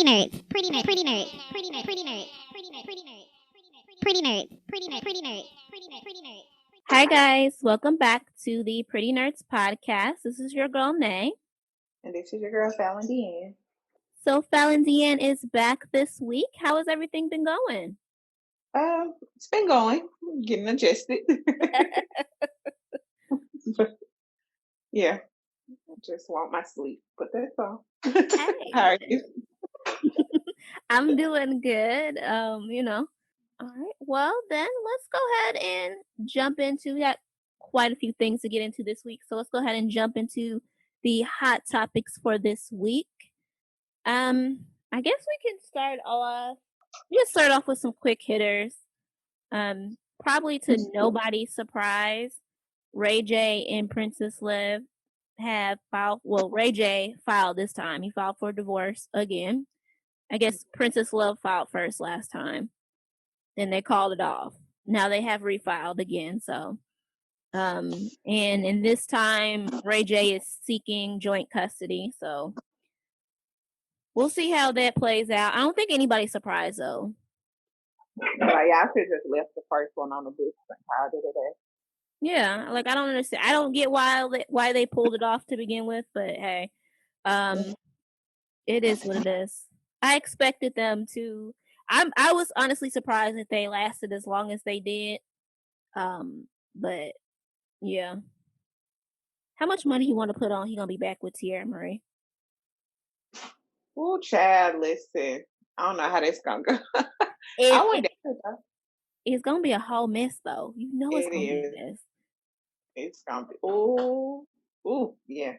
Pretty Nerdz. Pretty Nerdz. Pretty Nerdz. Pretty Nerdz. Pretty Nerdz. Pretty Nerdz. Pretty Nerdz. Pretty Nerdz. Pretty Nerdz. Pretty Nerdz. Pretty Nerdz. Pretty Nerdz. Hi guys, welcome back to the Pretty Nerdz podcast. This is your girl Nay. And this is your girl Falan DeAnn. So Falan DeAnn is back this week. How has everything been going? It's been going, getting adjusted. Yeah, I just want my sleep, but that's all. Hey. How are you? I'm doing good. All right. Well, then let's go ahead and jump into. We got quite a few things to get into this week, so let's go ahead and jump into the hot topics for this week. I guess we can start off. Just start off with some quick hitters. Probably to nobody's surprise, Ray J and Princess Liv have filed. Well, Ray J filed this time. He filed for divorce again. I guess Princess Liv filed first last time. Then they called it off. Now they have refiled again. So, and in this time, Ray J is seeking joint custody. So we'll see how that plays out. I don't think anybody's surprised though. I should just left the first one on the books and called it a day. Yeah, like I don't understand. I don't get why they pulled it off to begin with, but hey, it is what it is. I expected them to. I was honestly surprised that they lasted as long as they did. But yeah. How much money you want to put on? He gonna be back with Tierra Marie. Oh, child, listen. I don't know how this gonna go. I went down. It's gonna be a whole mess, though. You know it's gonna be a mess. It's gonna be yeah.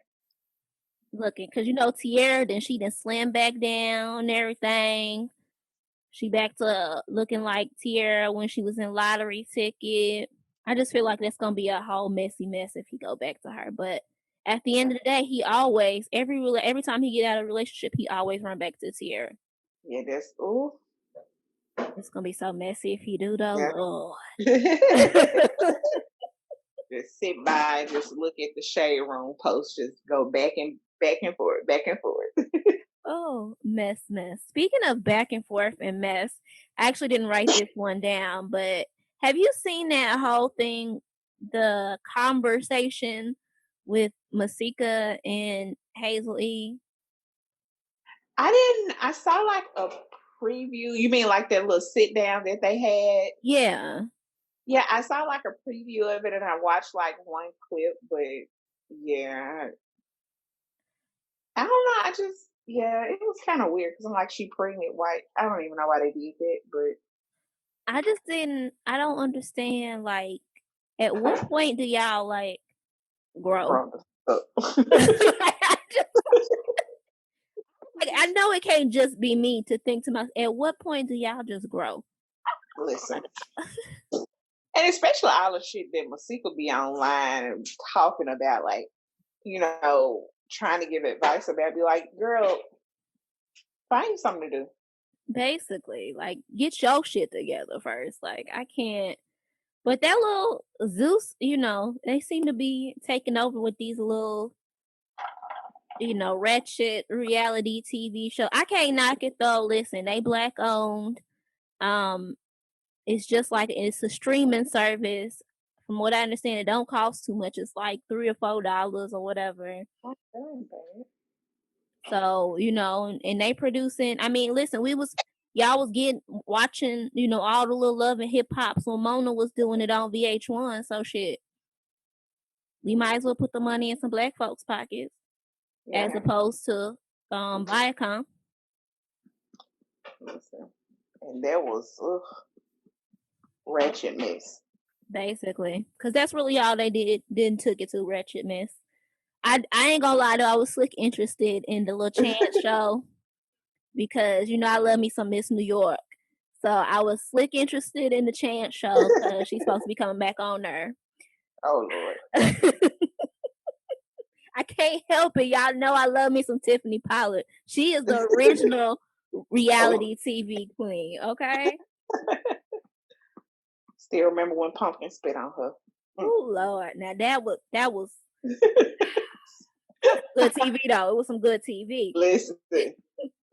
Looking, cause Tierra, then she done slammed back down and everything. She back to looking like Tierra when she was in Lottery Ticket. I just feel like that's gonna be a whole messy mess if he go back to her. But at the end of the day, he always every time he get out of a relationship, he always run back to Tierra. Yeah, that's It's gonna be so messy if he do though. Yeah. Lord. Just sit by, just look at the shade room post, just go back and forth. Oh, mess. Speaking of back and forth and mess, I actually didn't write this one down, but have you seen that whole thing, the conversation with Masika and Hazel E? I saw like a preview. You mean like that little sit down that they had? Yeah. Yeah, I saw like a preview of it and I watched like one clip, but yeah. I don't know. It was kind of weird because I'm like, she pregnant. Why? I don't even know why they did that, but I don't understand, like, at what point do y'all, like, grow? I know it can't just be me to think to myself, at what point do y'all just grow? Listen. And especially all the shit that Masika be online and talking about, like, trying to give advice about, be like, girl, find something to do. Basically, like, get your shit together first. Like, I can't. But that little Zeus, they seem to be taking over with these little, ratchet reality TV show. I can't knock it though. Listen, they Black owned. It's just like it's a streaming service. From what I understand, it don't cost too much. It's like $3 or $4 or whatever. So, and they producing. I mean, listen, y'all was watching, all the little Love and Hip Hop. So Mona was doing it on VH1. So shit, we might as well put the money in some Black folks' pockets as opposed to Viacom. Listen, and there was wretched mess. Basically, because that's really all they did. Then took it to wretched mess. I ain't gonna lie though, I was slick interested in the little Chance show because I love me some Miss New York. So I was slick interested in the Chance show because she's supposed to be coming back on there. Oh Lord. I can't help it. Y'all know I love me some Tiffany Pollard. She is the original reality TV queen, okay? Still remember when Pumpkin spit on her. Oh Lord. Now that was good TV though. It was some good TV. Listen.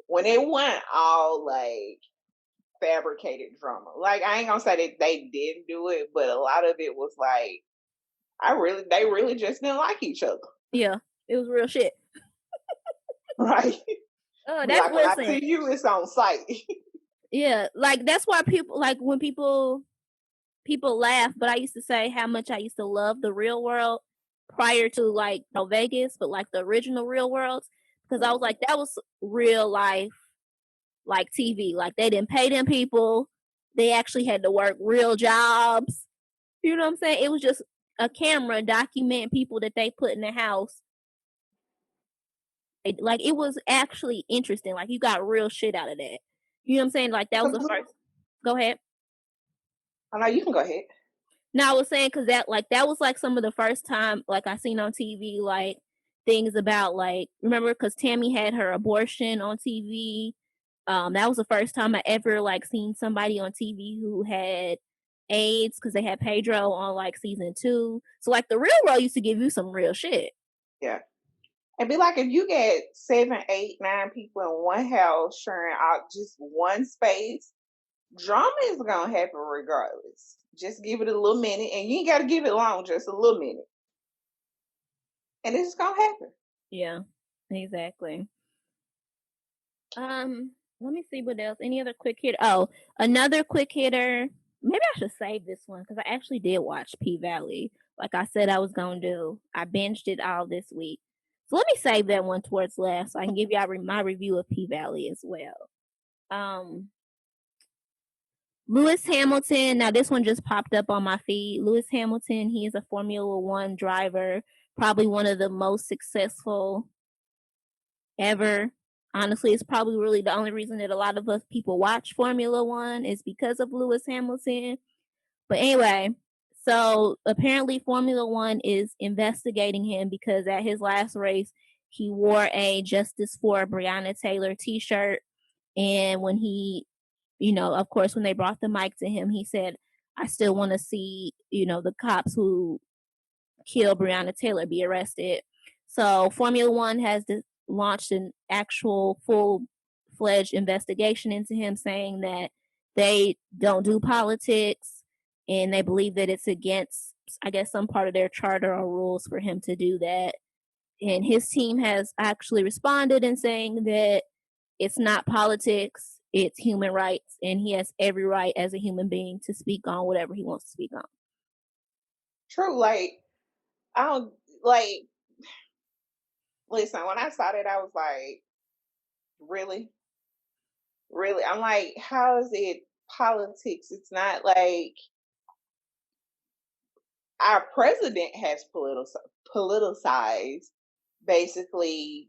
when it wasn't all like fabricated drama. Like I ain't gonna say that they didn't do it, but a lot of it was like they really just didn't like each other. Yeah, it was real shit. Right. Oh, Be that's like, when I listen. see you, it's on site. Yeah, like that's why people like when people laugh, but I used to say how much I used to love the real world prior to like Vegas, but like the original real world, because I was like, that was real life, like TV. Like they didn't pay them people, they actually had to work real jobs. You know what I'm saying? It was just a camera documenting people that they put in the house. Like it was actually interesting. Like you got real shit out of that. You know what I'm saying? Like that was the first. Go ahead. Oh no, you can go ahead. No, I was saying because that was like some of the first time like I seen on TV like things about like remember because Tammy had her abortion on TV. That was the first time I ever like seen somebody on TV who had AIDS because they had Pedro on like season 2. So like the real world used to give you some real shit. Yeah. And be like, if you get 7, 8, 9 people in one house sharing out just one space, drama is gonna happen regardless. Just give it a little minute, and you ain't gotta give it long, just a little minute. And it's gonna happen. Yeah, exactly. Let me see what else. Any other quick hitter? Oh, another quick hitter. Maybe I should save this one because I actually did watch PValley. Like I said I was gonna do. I binged it all this week. So let me save that one towards last so I can give y'all my review of PValley as well. Lewis Hamilton. Now this one just popped up on my feed. Lewis Hamilton, he is a Formula One driver, probably one of the most successful ever. Honestly, it's probably really the only reason that a lot of us people watch Formula One is because of Lewis Hamilton. But anyway, so apparently Formula One is investigating him because at his last race, he wore a Justice for Breonna Taylor t-shirt. And when he, of course, when they brought the mic to him, he said, I still want to see, the cops who killed Breonna Taylor be arrested. So Formula One has launched an actual full-fledged investigation into him, saying that they don't do politics and they believe that it's against, I guess, some part of their charter or rules for him to do that. And his team has actually responded in saying that it's not politics, it's human rights, and he has every right as a human being to speak on whatever he wants to speak on. True, like I don't like. Listen, when I saw that, I was like, really, really. I'm like, how is it politics? It's not like our president has politicized basically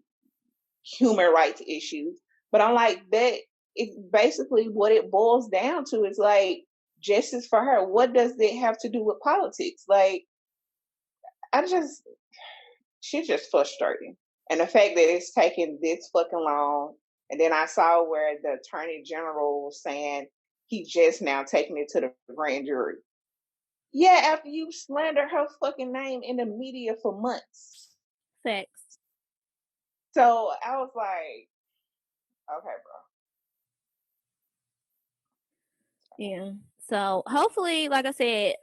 human rights issues, but I'm like that. It's basically what it boils down to is like justice for her. What does it have to do with politics? Like, she's just frustrating. And the fact that it's taking this fucking long, and then I saw where the attorney general was saying he's just now taking it to the grand jury. Yeah, after you slander her fucking name in the media for months. Facts. So I was like, okay, bro. Yeah. So hopefully, like I said,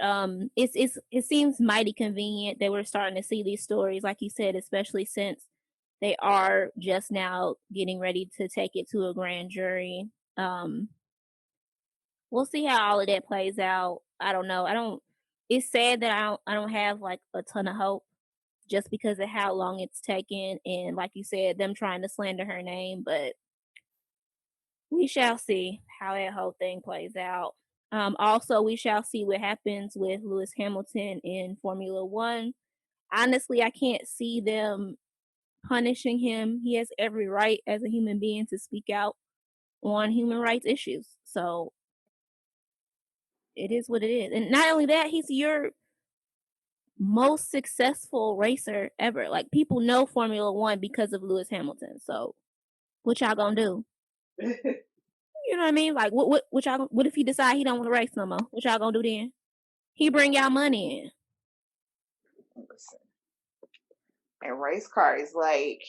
it seems mighty convenient that we're starting to see these stories, like you said, especially since they are just now getting ready to take it to a grand jury. We'll see how all of that plays out. I don't know. It's sad that I don't have like a ton of hope just because of how long it's taken and like you said, them trying to slander her name, but we shall see how that whole thing plays out. Also, we shall see what happens with Lewis Hamilton in Formula One. Honestly, I can't see them punishing him. He has every right as a human being to speak out on human rights issues. So it is what it is. And not only that, he's your most successful racer ever. Like people know Formula One because of Lewis Hamilton. So what y'all gonna do? You know what I mean? Like what y'all, what if he decide he don't want to race no more? What y'all gonna do then? He bring y'all money in. And race car is like,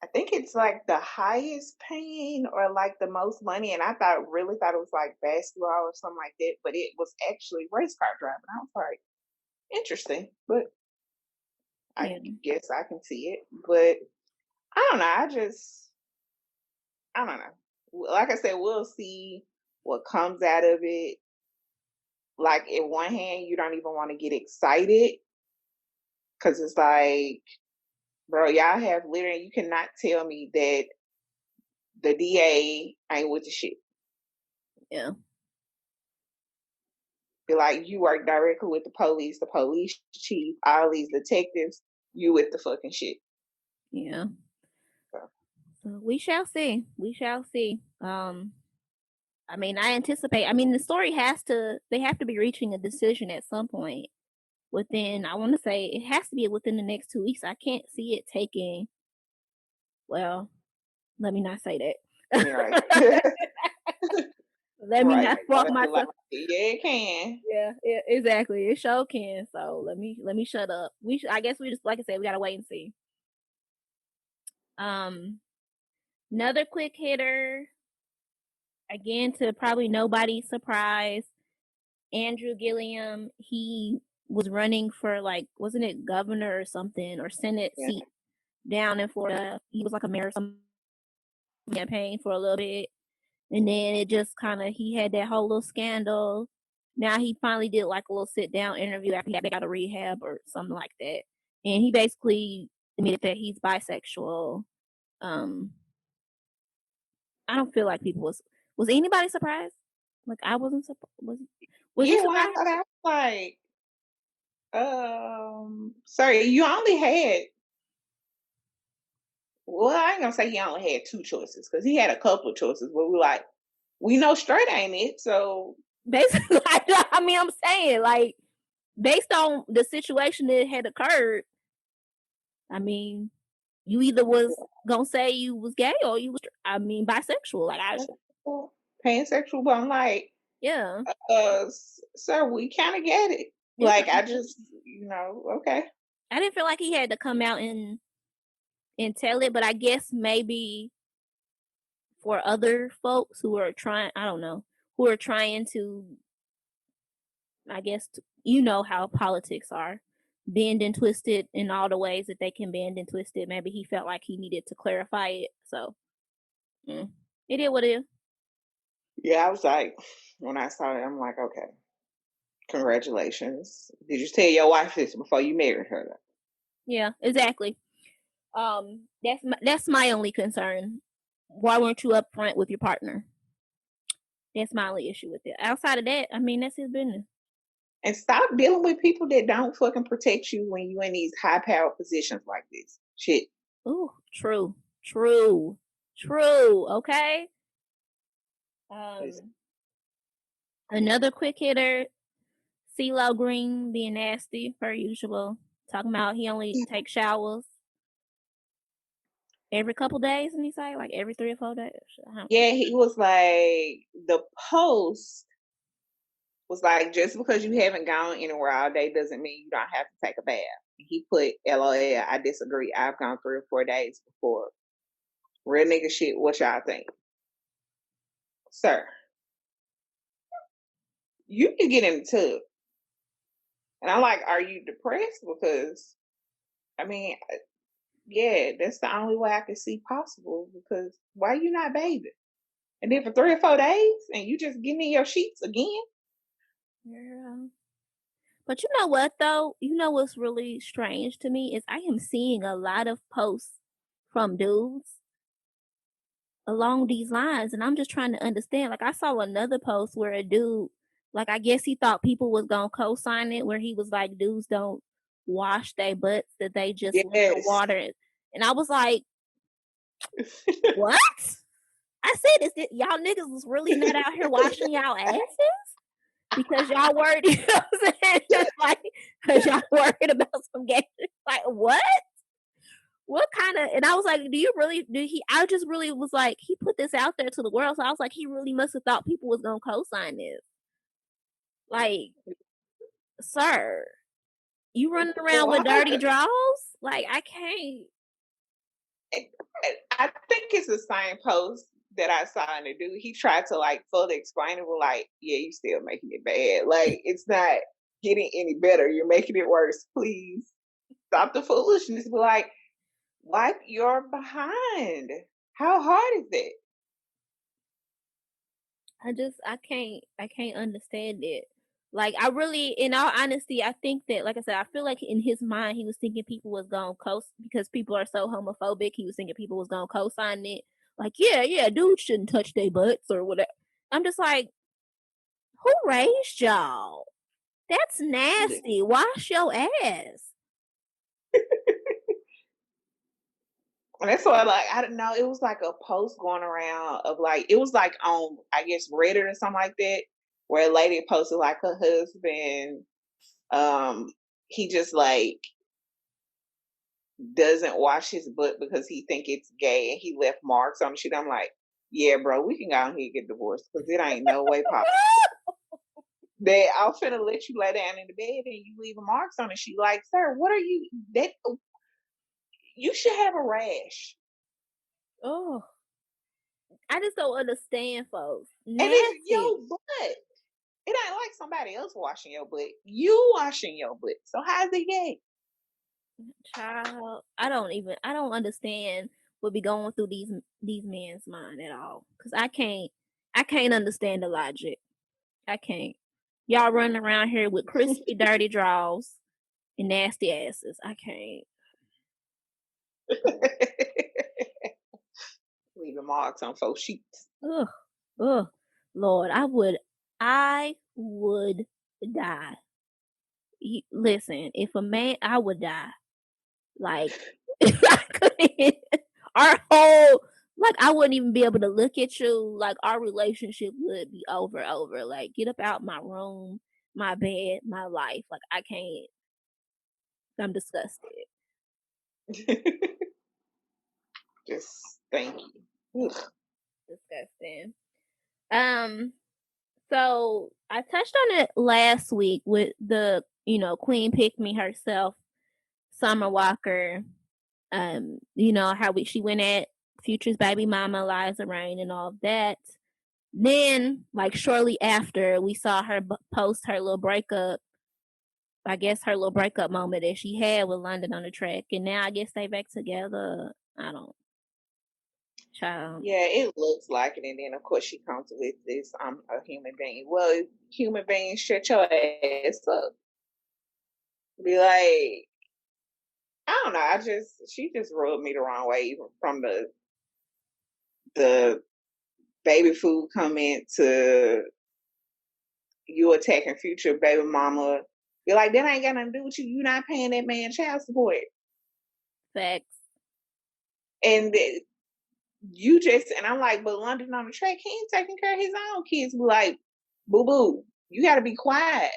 I think it's like the highest paying or like the most money. And I really thought it was like basketball or something like that, but it was actually race car driving. I was like, interesting, but I guess I can see it. But I don't know. I don't know. Like I said, we'll see what comes out of it. Like, in one hand, you don't even want to get excited because it's like, bro, y'all have literally, you cannot tell me that the DA ain't with the shit. Yeah. Be like, you work directly with the police chief, all these detectives, you with the fucking shit. Yeah. So we shall see. We shall see. I mean, I anticipate. I mean, the story they have to be reaching a decision at some point within, I want to say, it has to be within the next 2 weeks. I can't see it taking, well, let me not say that. Right. Let me not walk myself. Yeah, it can. Yeah, exactly. It sure can. So let me shut up. I guess we just, like I said, we gotta wait and see. Another quick hitter. Again, to probably nobody's surprise, Andrew Gilliam, he was running for, like, wasn't it governor or something, or Senate seat down in Florida. He was like a mayor campaign for a little bit. And then it just kind of, he had that whole little scandal. Now he finally did like a little sit down interview after he got back out of rehab or something like that. And he basically admitted that he's bisexual. I don't feel like people was anybody surprised? Like, I wasn't surprised. Was you surprised? Well, I was like, sorry, you only had, well, I ain't gonna say he only had two choices, because he had a couple of choices where we know straight ain't it, so basically, I mean, I'm saying, like, based on the situation that had occurred, I mean, you either was gonna say you was gay or you was, I mean, bisexual. Like, pansexual, but I'm like, yeah, sir, we kind of get it. Yeah. Like, I just, okay. I didn't feel like he had to come out and tell it, but I guess maybe for other folks who are trying, I don't know, who are trying to, I guess, you know how politics are, bend and twisted in all the ways that they can bend and twist it. Maybe he felt like he needed to clarify it. So, it is what it is. Yeah, I was like, when I saw it, I'm like, okay, congratulations. Did you tell your wife this before you married her? Yeah, exactly. That's my only concern. Why weren't you upfront with your partner? That's my only issue with it. Outside of that, I mean, that's his business. And stop dealing with people that don't fucking protect you when you in these high power positions like this. Shit. Ooh, true. Okay. Another quick hitter, CeeLo Green being nasty per usual. Talking about he only takes showers every couple days, and he say like every 3 or 4 days. Yeah, he was like, the post was like, just because you haven't gone anywhere all day doesn't mean you don't have to take a bath. He put, LOL, I disagree. I've gone 3 or 4 days before. Real nigga shit, what y'all think? Sir, you can get in the tub. And I'm like, are you depressed? Because, I mean, yeah, that's the only way I can see possible, because why you not bathing? And then for 3 or 4 days, and you just getting in your sheets again? Yeah. But you know what, though? You know what's really strange to me is I am seeing a lot of posts from dudes along these lines, and I'm just trying to understand. Like, I saw another post where a dude, like, I guess he thought people was gonna co-sign it, where he was like, dudes don't wash their butts, that they just let the water. And I was like, what? I said, is that y'all niggas was really not out here washing y'all asses? Because y'all worried, you know what I'm saying? Just like, because y'all worried about some gay. Like, what? What kind of, and I was like, I just really was like, he put this out there to the world. So I was like, he really must have thought people was going to co-sign this. Like, sir, you running around with dirty draws? Like, I can't. I think it's the same post that I saw in the dude. He tried to like further explain it, but like, yeah, you still making it bad. Like, it's not getting any better. You're making it worse. Please stop the foolishness. But like, wipe your behind. How hard is it? I can't understand it. Like, I really, in all honesty, I think that, like I said, I feel like in his mind he was thinking people was gonna because people are so homophobic. He was thinking people was gonna co-sign it. Like, yeah, dudes shouldn't touch their butts or whatever. I'm just like, who raised y'all? That's nasty. Wash your ass. And that's why, like, I don't know. It was like a post going around of like, it was like on, I guess, Reddit or something like that, where a lady posted like her husband, he just like doesn't wash his butt because he think it's gay and he left marks on the shit. I'm like, yeah, bro, we can go ahead and get divorced because it ain't no way possible. That I'm finna let you lay down in the bed and you leave marks on it. She like, sir, what are you? That you should have a rash. Oh, I just don't understand, folks. And Nasty. it's your butt. It ain't like somebody else washing your butt. You washing your butt. So how's it gay? Child, I don't understand what be going through these men's mind at all. Cause I can't understand the logic. I can't. Y'all running around here with crispy, dirty draws and nasty asses. I can't. Leaving marks on folks' sheets. Ugh, Lord, I would die. Listen, if a man, I would die. Like, if I couldn't, our whole, like, I wouldn't even be able to look at you. Like, our relationship would be over. Like, get up out my room, my bed, my life. Like, I can't. I'm disgusted. Just thank you. Ugh. Disgusting. So I touched on it last week with the, Queen Pick Me herself, Summer Walker. How she went at Future's baby mama, Liza Rain, and all of that. Then, like, shortly after, we saw her post her little breakup. I guess her little breakup moment that she had with London on the track, and now I guess they back together. I don't. Child. Yeah, it looks like it, and then of course she comes with this. I'm a human being. Well, human beings, shut your ass up. Be like, I don't know. She just rubbed me the wrong way, even from the baby food comment to you attacking Future baby mama. You're like, that ain't got nothing to do with you. You not paying that man child support. Facts. And you just, and I'm like, but London on the track, he ain't taking care of his own kids. Be like, boo boo, you got to be quiet.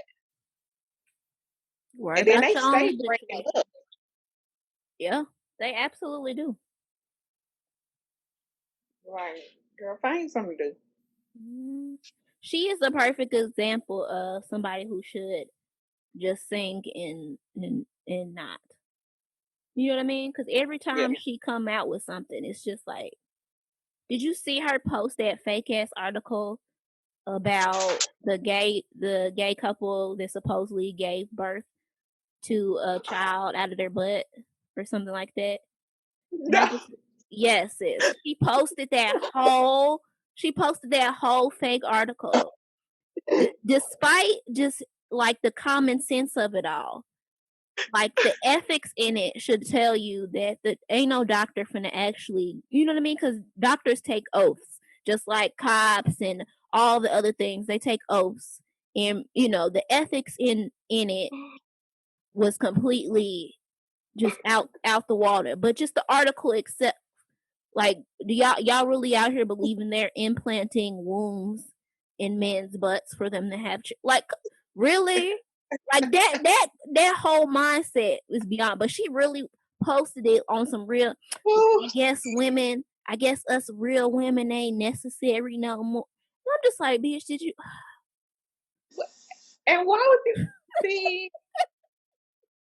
Worry and then about they your stay own breaking up. Yeah, they absolutely do. Right, girl, find something to do. She is a perfect example of somebody who should just sing and not. You know what I mean? Because every time she come out with something, it's just like, did you see her post that fake ass article about the gay couple that supposedly gave birth to a child out of their butt or something like that? No. Yes, sis. She posted that whole fake article. Despite just like the common sense of it all. Like, the ethics in it should tell you that ain't no doctor finna actually, you know what I mean? Because doctors take oaths, just like cops and all the other things. They take oaths, and the ethics in it was completely just out the water. But just the article itself, like, do y'all really out here believing they're implanting wombs in men's butts for them to have like, really? Like, that whole mindset is beyond. But she really posted it on some real. I guess us real women ain't necessary no more. I'm just like, bitch, did you? And why would you see?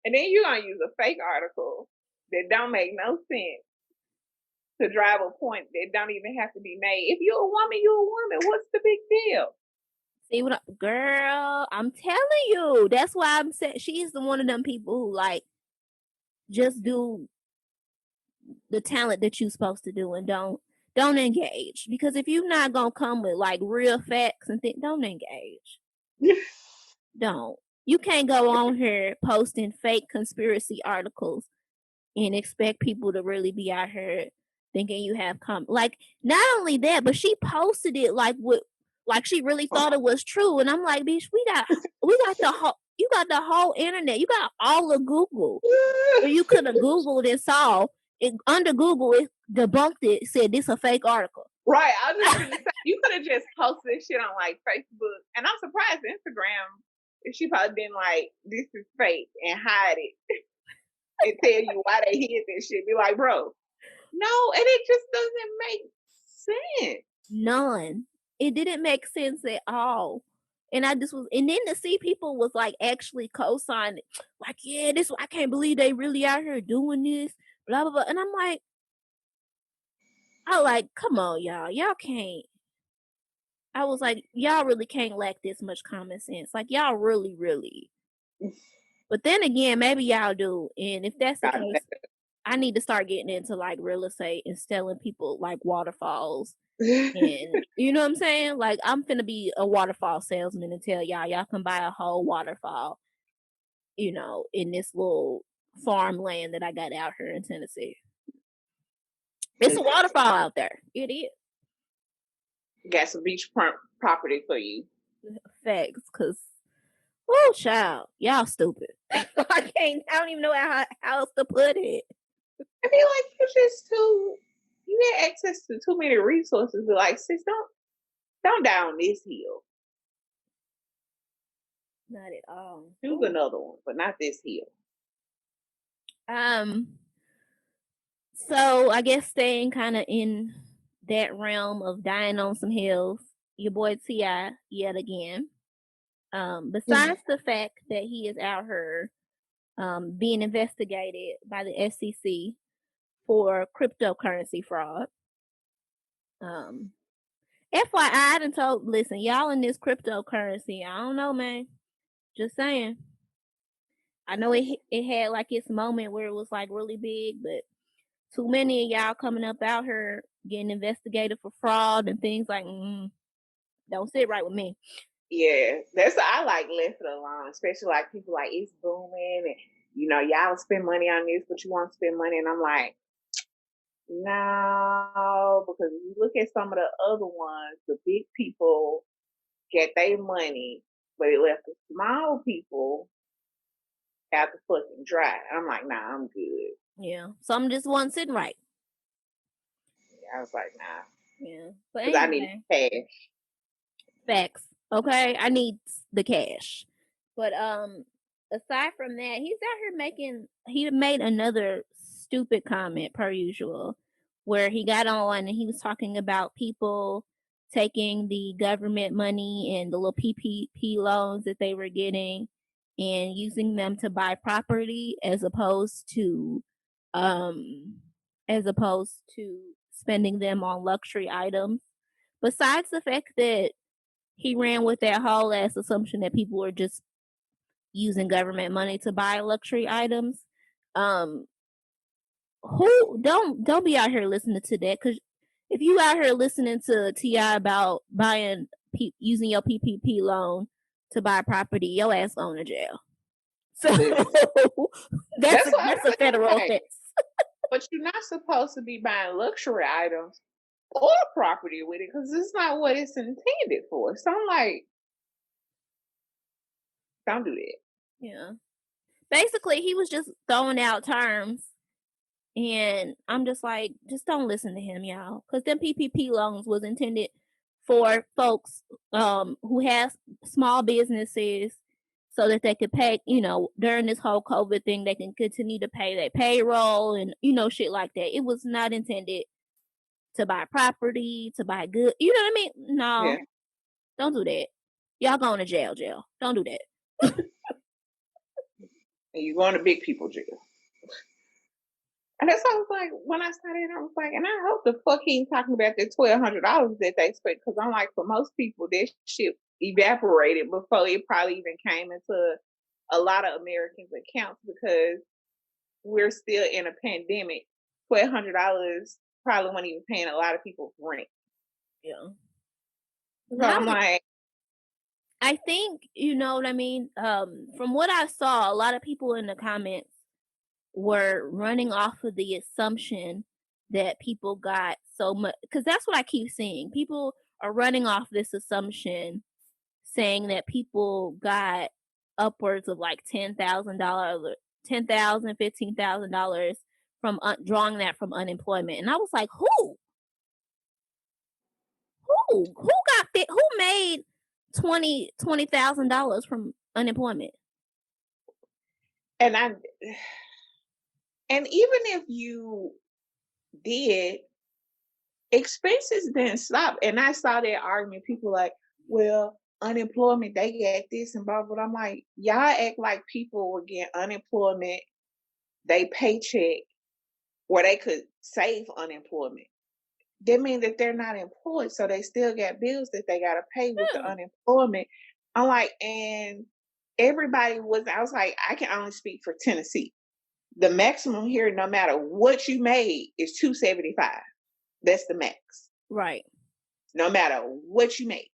And then you're gonna use a fake article that don't make no sense to drive a point that don't even have to be made. If you're a woman, you're a woman. What's the big deal? See what, girl? I'm telling you. That's why I'm saying she's the one of them people who like just do the talent that you're supposed to do and don't engage, because if you're not gonna come with like real facts and things, don't engage. Don't. You can't go on here posting fake conspiracy articles and expect people to really be out here thinking you have like, not only that, but she posted it like she really thought it was true, and I'm like, bitch, we got the whole, you got the whole internet, you got all of Google, where you could have Googled and saw it. Under Google, it debunked it, said this a fake article. Right. I was just gonna say, you could have just posted this shit on like Facebook, and I'm surprised Instagram, if she probably been like, this is fake, and hide it and tell you why they hid this shit. Be like, bro, no, and it just doesn't make sense. None. It didn't make sense at all. And I just was, and then to see people was like actually co-signing, like, yeah, this, I can't believe they really out here doing this, blah blah blah. And I'm like, come on, y'all can't. I was like, y'all really can't lack this much common sense. Like, y'all really. But then again, maybe y'all do. And if that's the case, I need to start getting into like real estate and selling people like waterfalls. And you know what I'm saying? Like, I'm finna be a waterfall salesman and tell y'all can buy a whole waterfall, you know, in this little farmland that I got out here in Tennessee. It's a waterfall out there. It is. Got some beach property for you. Facts, cause oh child, y'all stupid. I don't even know how else to put it. I feel like you had access to too many resources, but like, sis, don't down this hill. Not at all. Choose another one, but not this hill. So I guess staying kind of in that realm of dying on some hills, your boy TI yet again. Besides the fact that he is out here being investigated by the SEC for cryptocurrency fraud. FYI, I done told, listen, y'all in this cryptocurrency, I don't know, man. Just saying. I know it had like its moment where it was like really big, but too many of y'all coming up out here getting investigated for fraud and things like, don't sit right with me. Yeah, I like left it alone, especially like people like, it's booming and you know, y'all spend money on this, but you won't spend money, and I'm like, no, because if you look at some of the other ones, the big people get their money, but it left the small people out the fucking dry. I'm like, nah, I'm good. Yeah, some just wasn't sitting right. Yeah, I was like, nah. Yeah, but because I need cash. Facts. Okay, I need the cash. But aside from that, he's out here he made another stupid comment per usual, where he got on and he was talking about people taking the government money and the little PPP loans that they were getting and using them to buy property as opposed to spending them on luxury items. Besides the fact that he ran with that whole ass assumption that people were just using government money to buy luxury items. Who don't be out here listening to that, because if you out here listening to TI about using your PPP loan to buy property, your ass going to jail. So that's a federal offense. But you're not supposed to be buying luxury items or property with it, because it's not what it's intended for. So I'm like, don't do that. Yeah. Basically, he was just throwing out terms, and I'm just like, just don't listen to him, y'all, because them PPP loans was intended for folks who have small businesses so that they could pay, you know, during this whole COVID thing, they can continue to pay their payroll and, you know, shit like that. It was not intended to buy property, to buy goods. You know what I mean? No, Don't do that. Y'all going to jail. Don't do that. And you're going to big people jail. And that's why I was like, when I started, I was like, and I hope the fuck he ain't talking about the $1,200 that they spent, because I'm like, for most people, this shit evaporated before it probably even came into a lot of Americans' accounts, because we're still in a pandemic. $1,200 probably wasn't even paying a lot of people's rent. Yeah. So I'm like, I think, you know what I mean? From what I saw, a lot of people in the comments were running off of the assumption that people got so much, because that's what I keep seeing. People are running off this assumption, saying that people got upwards of like $10,000, $10,000, $15,000 from drawing that from unemployment, and I was like, who got fit? Who made $20,000 from unemployment? and even if you did, expenses didn't stop. And I saw that argument. People like, well, unemployment, they get this and blah, blah. I'm like, y'all act like people were getting unemployment, they paycheck, where they could save unemployment. That means that they're not employed, so they still got bills that they got to pay with the unemployment. I'm like, and everybody was, I was like, I can only speak for Tennessee. The maximum here, no matter what you made, is $275. That's the max. Right. No matter what you make,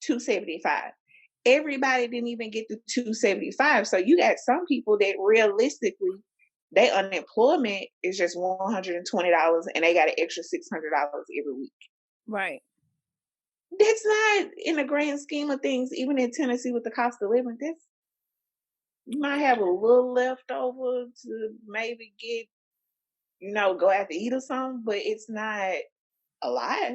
$275. Everybody didn't even get the $275. So you got some people that realistically, their unemployment is just $120 and they got an extra $600 every week. Right. That's not, in the grand scheme of things, even in Tennessee with the cost of living, this, you might have a little left over to maybe get, go out to eat or something, but it's not a lot.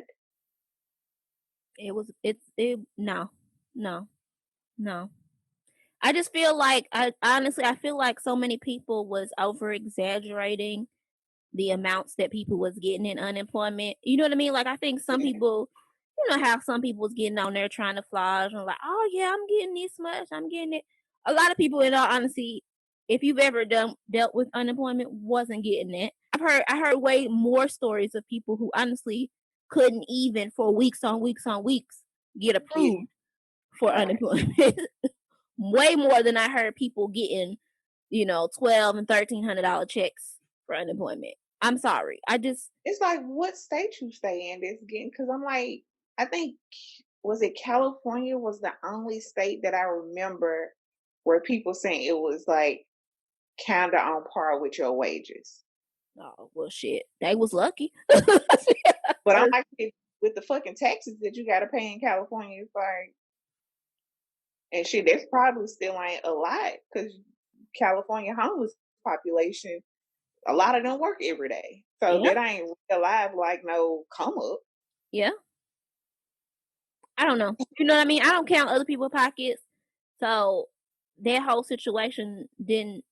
No. I just feel like, I feel like so many people was over exaggerating the amounts that people was getting in unemployment. You know what I mean? Like, I think some people, you know how some people was getting on there trying to flourish and like, oh yeah, I'm getting this much, I'm getting it. A lot of people, in all honesty, if you've ever dealt with unemployment, wasn't getting it. I heard way more stories of people who honestly couldn't even for weeks on weeks on weeks get approved for unemployment. Way more than I heard people getting, $1,200 and $1,300 checks for unemployment. I'm sorry. It's like, what state you stay in that's getting, because I'm like, I think, was it California was the only state that I remember where people saying it was like kind of on par with your wages. Oh, well, shit. They was lucky. But I'm like, with the fucking taxes that you got to pay in California, it's like, and shit, that's probably still ain't a lot, because California homeless population, a lot of them work every day. So that ain't real life like no come up. Yeah. I don't know. You know what I mean? I don't count other people's pockets. So that whole situation didn't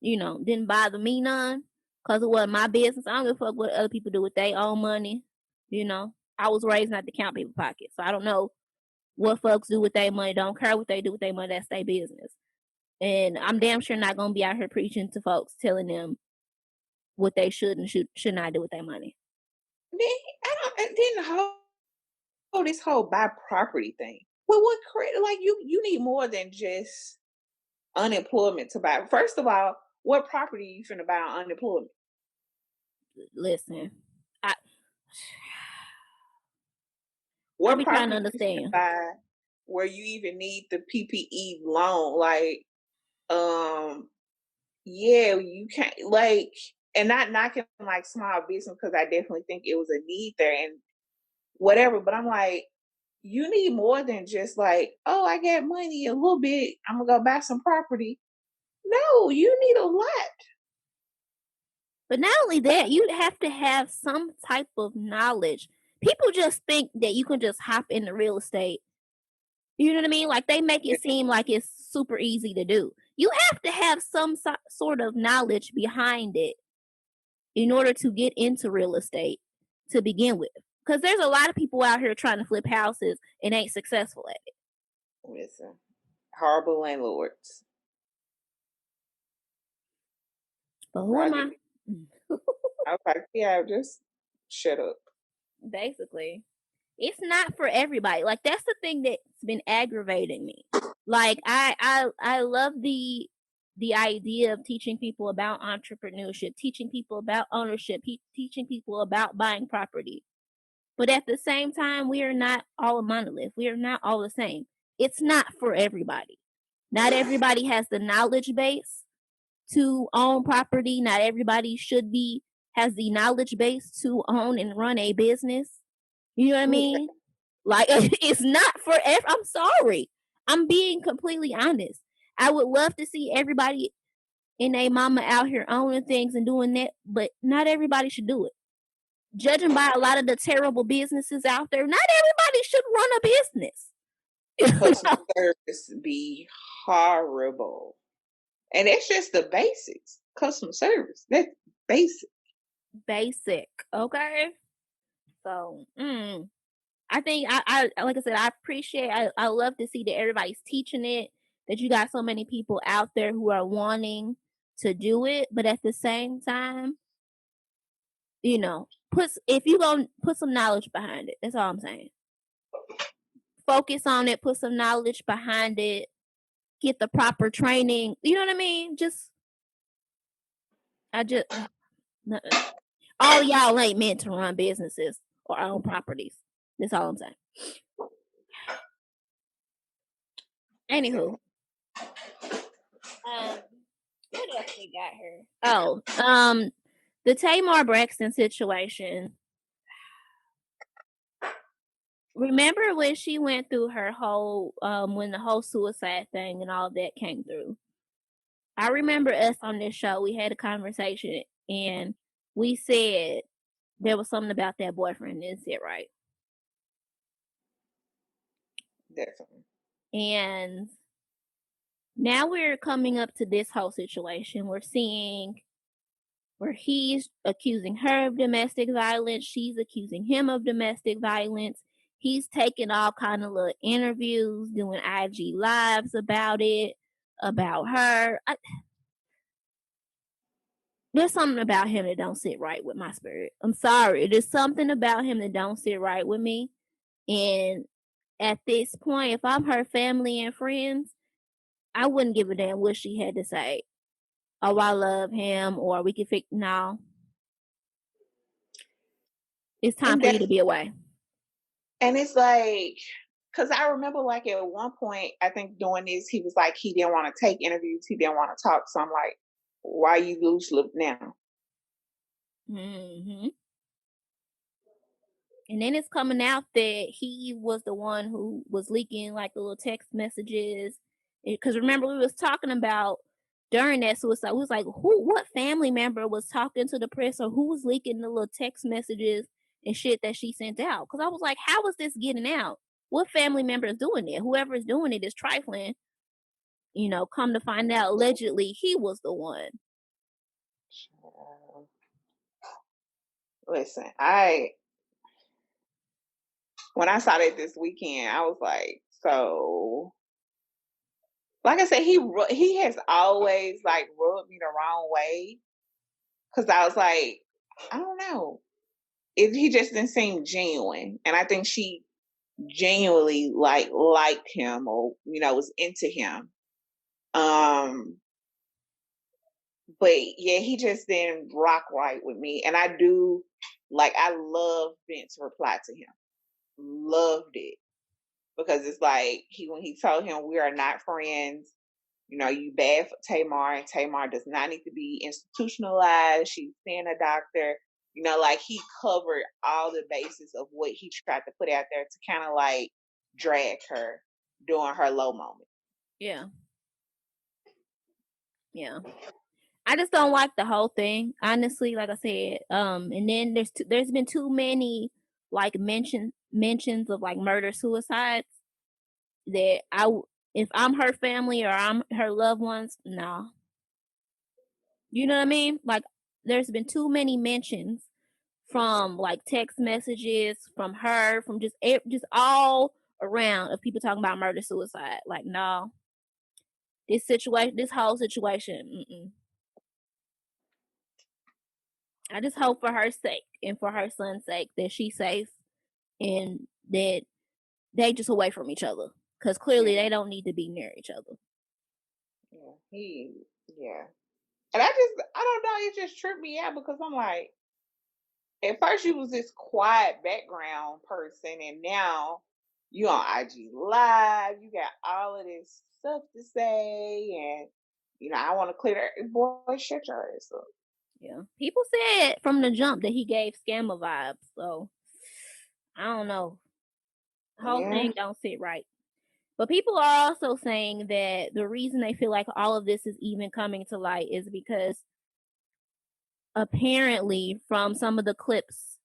bother me none, because it wasn't my business. I don't give a fuck what other people do with their own money. I was raised not to count people's pockets. So I don't know what folks do with their money. Don't care what they do with their money. That's their business. And I'm damn sure not going to be out here preaching to folks, telling them what they should and should not do with their money. I didn't hold this whole buy property thing. Well, like you need more than just unemployment to buy. First of all, what property you finna buy on unemployment? Listen, what I be trying to understand buy where you even need the PPE loan? Like, yeah, you can't, like, and not knocking like small business, because I definitely think it was a need there and whatever. But I'm like, you need more than just like, oh, I got money a little bit, I'm gonna go buy some property. No, you need a lot. But not only that, you have to have some type of knowledge. People just think that you can just hop into real estate. You know what I mean? Like, they make it seem like it's super easy to do. You have to have some sort of knowledge behind it in order to get into real estate to begin with. Because there's a lot of people out here trying to flip houses and ain't successful at it. Listen, horrible landlords. But who am I? I was like, yeah, just shut up. Basically, it's not for everybody. Like, that's the thing that's been aggravating me. Like, I love the idea of teaching people about entrepreneurship, teaching people about ownership, teaching people about buying property. But at the same time, we are not all a monolith. We are not all the same. It's not for everybody. Not everybody has the knowledge base to own property. Not everybody has the knowledge base to own and run a business. You know what I mean? Like, it's not for I'm sorry. I'm being completely honest. I would love to see everybody and their mama out here owning things and doing that, but not everybody should do it. Judging by a lot of the terrible businesses out there, not everybody should run a business. Customer service be horrible. And it's just the basics. Customer service. That's basic. Basic. Okay. So, I think I like I said, I appreciate, I love to see that everybody's teaching it, that you got so many people out there who are wanting to do it, but at the same time, you know, if you gonna put some knowledge behind it, that's all I'm saying. Focus on it, put some knowledge behind it, get the proper training. You know what I mean? All y'all ain't meant to run businesses or own properties. That's all I'm saying. Anywho, what else we got here? Oh, the Tamar Braxton situation. Remember when she went through her whole, when the whole suicide thing and all that came through? I remember us on this show, we had a conversation and we said there was something about that boyfriend that didn't sit right. Definitely. And now we're coming up to this whole situation. We're seeing where he's accusing her of domestic violence. She's accusing him of domestic violence. He's taking all kind of little interviews, doing IG lives about it, about her. There's something about him that don't sit right with my spirit. I'm sorry. There's something about him that don't sit right with me. And at this point, if I'm her family and friends, I wouldn't give a damn what she had to say. Oh, I love him, or we can fix. No, it's time for you to be away. And it's like, because I remember like at one point, I think doing this, he was like, he didn't want to take interviews. He didn't want to talk. So I'm like, why you loose lip now? Mm-hmm. And then it's coming out that he was the one who was leaking like the little text messages. Because remember, we was talking about during that suicide, we was like, what family member was talking to the press, or who was leaking the little text messages and shit that she sent out? Because I was like, how is this getting out? What family member is doing it? Whoever is doing it is trifling. You know, come to find out, allegedly, he was the one. Listen, when I saw that this weekend, I was like, so, like I said, he has always like rubbed me the wrong way, because I was like, I don't know, he just didn't seem genuine, and I think she genuinely liked him, or was into him. But yeah, he just didn't rock right with me, and I love Vince's reply to him. Loved it, because it's like when he told him, we are not friends. You bad for Tamar, and Tamar does not need to be institutionalized. She's seeing a doctor. Like he covered all the bases of what he tried to put out there to kind of like drag her during her low moment. Yeah. Yeah. I just don't like the whole thing, honestly. Like I said, and then there's been too many like mentions of like murder suicides that if I'm her family or I'm her loved ones, no. You know what I mean? Like there's been too many mentions from like text messages from her, from just all around of people talking about murder suicide. Like no, this whole situation. Mm-mm. I just hope for her sake and for her son's sake that she's safe and that they just away from each other. Because clearly they don't need to be near each other. Yeah. And I don't know, it just tripped me out because I'm like, at first you was this quiet background person, and now you on IG Live, you got all of this stuff to say, and I want to clear that. Boy, shut your ass up. Yeah. People said from the jump that he gave scammer vibes, so I don't know. The whole thing don't sit right. But people are also saying that the reason they feel like all of this is even coming to light is because apparently from some of the clips,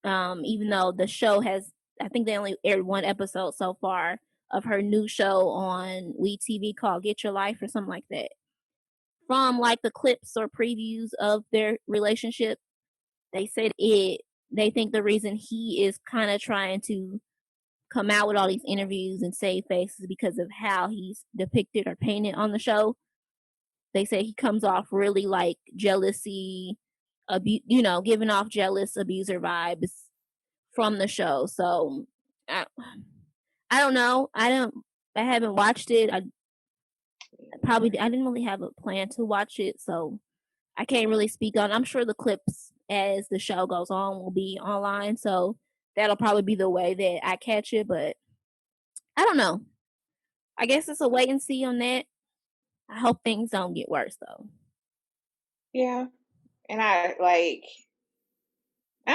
even though the show has, I think they only aired one episode so far of her new show on WeTV called Get Your Life or something like that. From like the clips or previews of their relationship, they said they think the reason he is kind of trying to come out with all these interviews and save faces because of how he's depicted or painted on the show. They say he comes off really like jealousy, giving off jealous abuser vibes from the show. So I don't know. I haven't watched it. I didn't really have a plan to watch it, so I can't really speak on. I'm sure the clips as the show goes on will be online, so that'll probably be the way that I catch it. But I don't know. I guess it's a wait and see on that. I hope things don't get worse though. Yeah, and I'm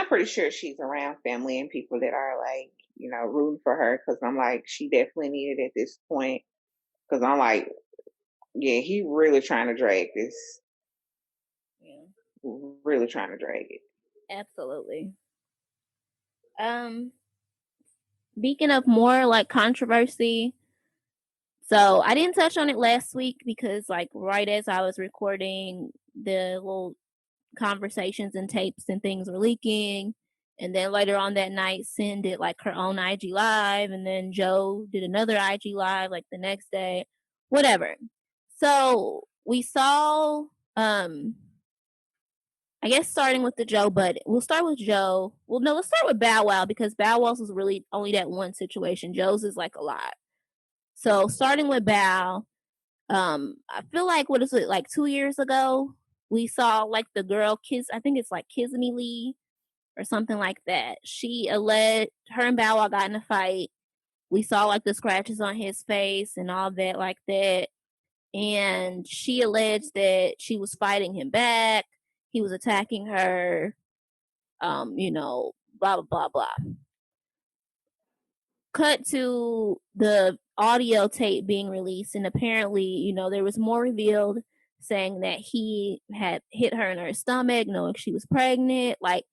pretty sure she's around family and people that are like, rooting for her, because I'm like, she definitely needed at this point. Because I'm like, yeah, he really trying to drag this. Yeah, really trying to drag it. Absolutely. Speaking of more like controversy, so I didn't touch on it last week because like right as I was recording, the little conversations and tapes and things were leaking. And then later on that night, Sin did like her own IG live, and then Joe did another IG live like the next day, whatever. So we saw, I guess starting with the Joe, but we'll start with Joe. Well, no, let's start with Bow Wow because Bow Wow's is really only that one situation. Joe's is like a lot. So starting with Bow, I feel like what is it, like 2 years ago, we saw like the girl Kiss, I think it's like Kizmi Lee or something like that. She alleged her and Bow Wow got in a fight. We saw like the scratches on his face and all that like that. And she alleged that she was fighting him back. He was attacking her. Blah blah blah blah. Cut to the audio tape being released, and apparently, there was more revealed saying that he had hit her in her stomach, knowing she was pregnant, like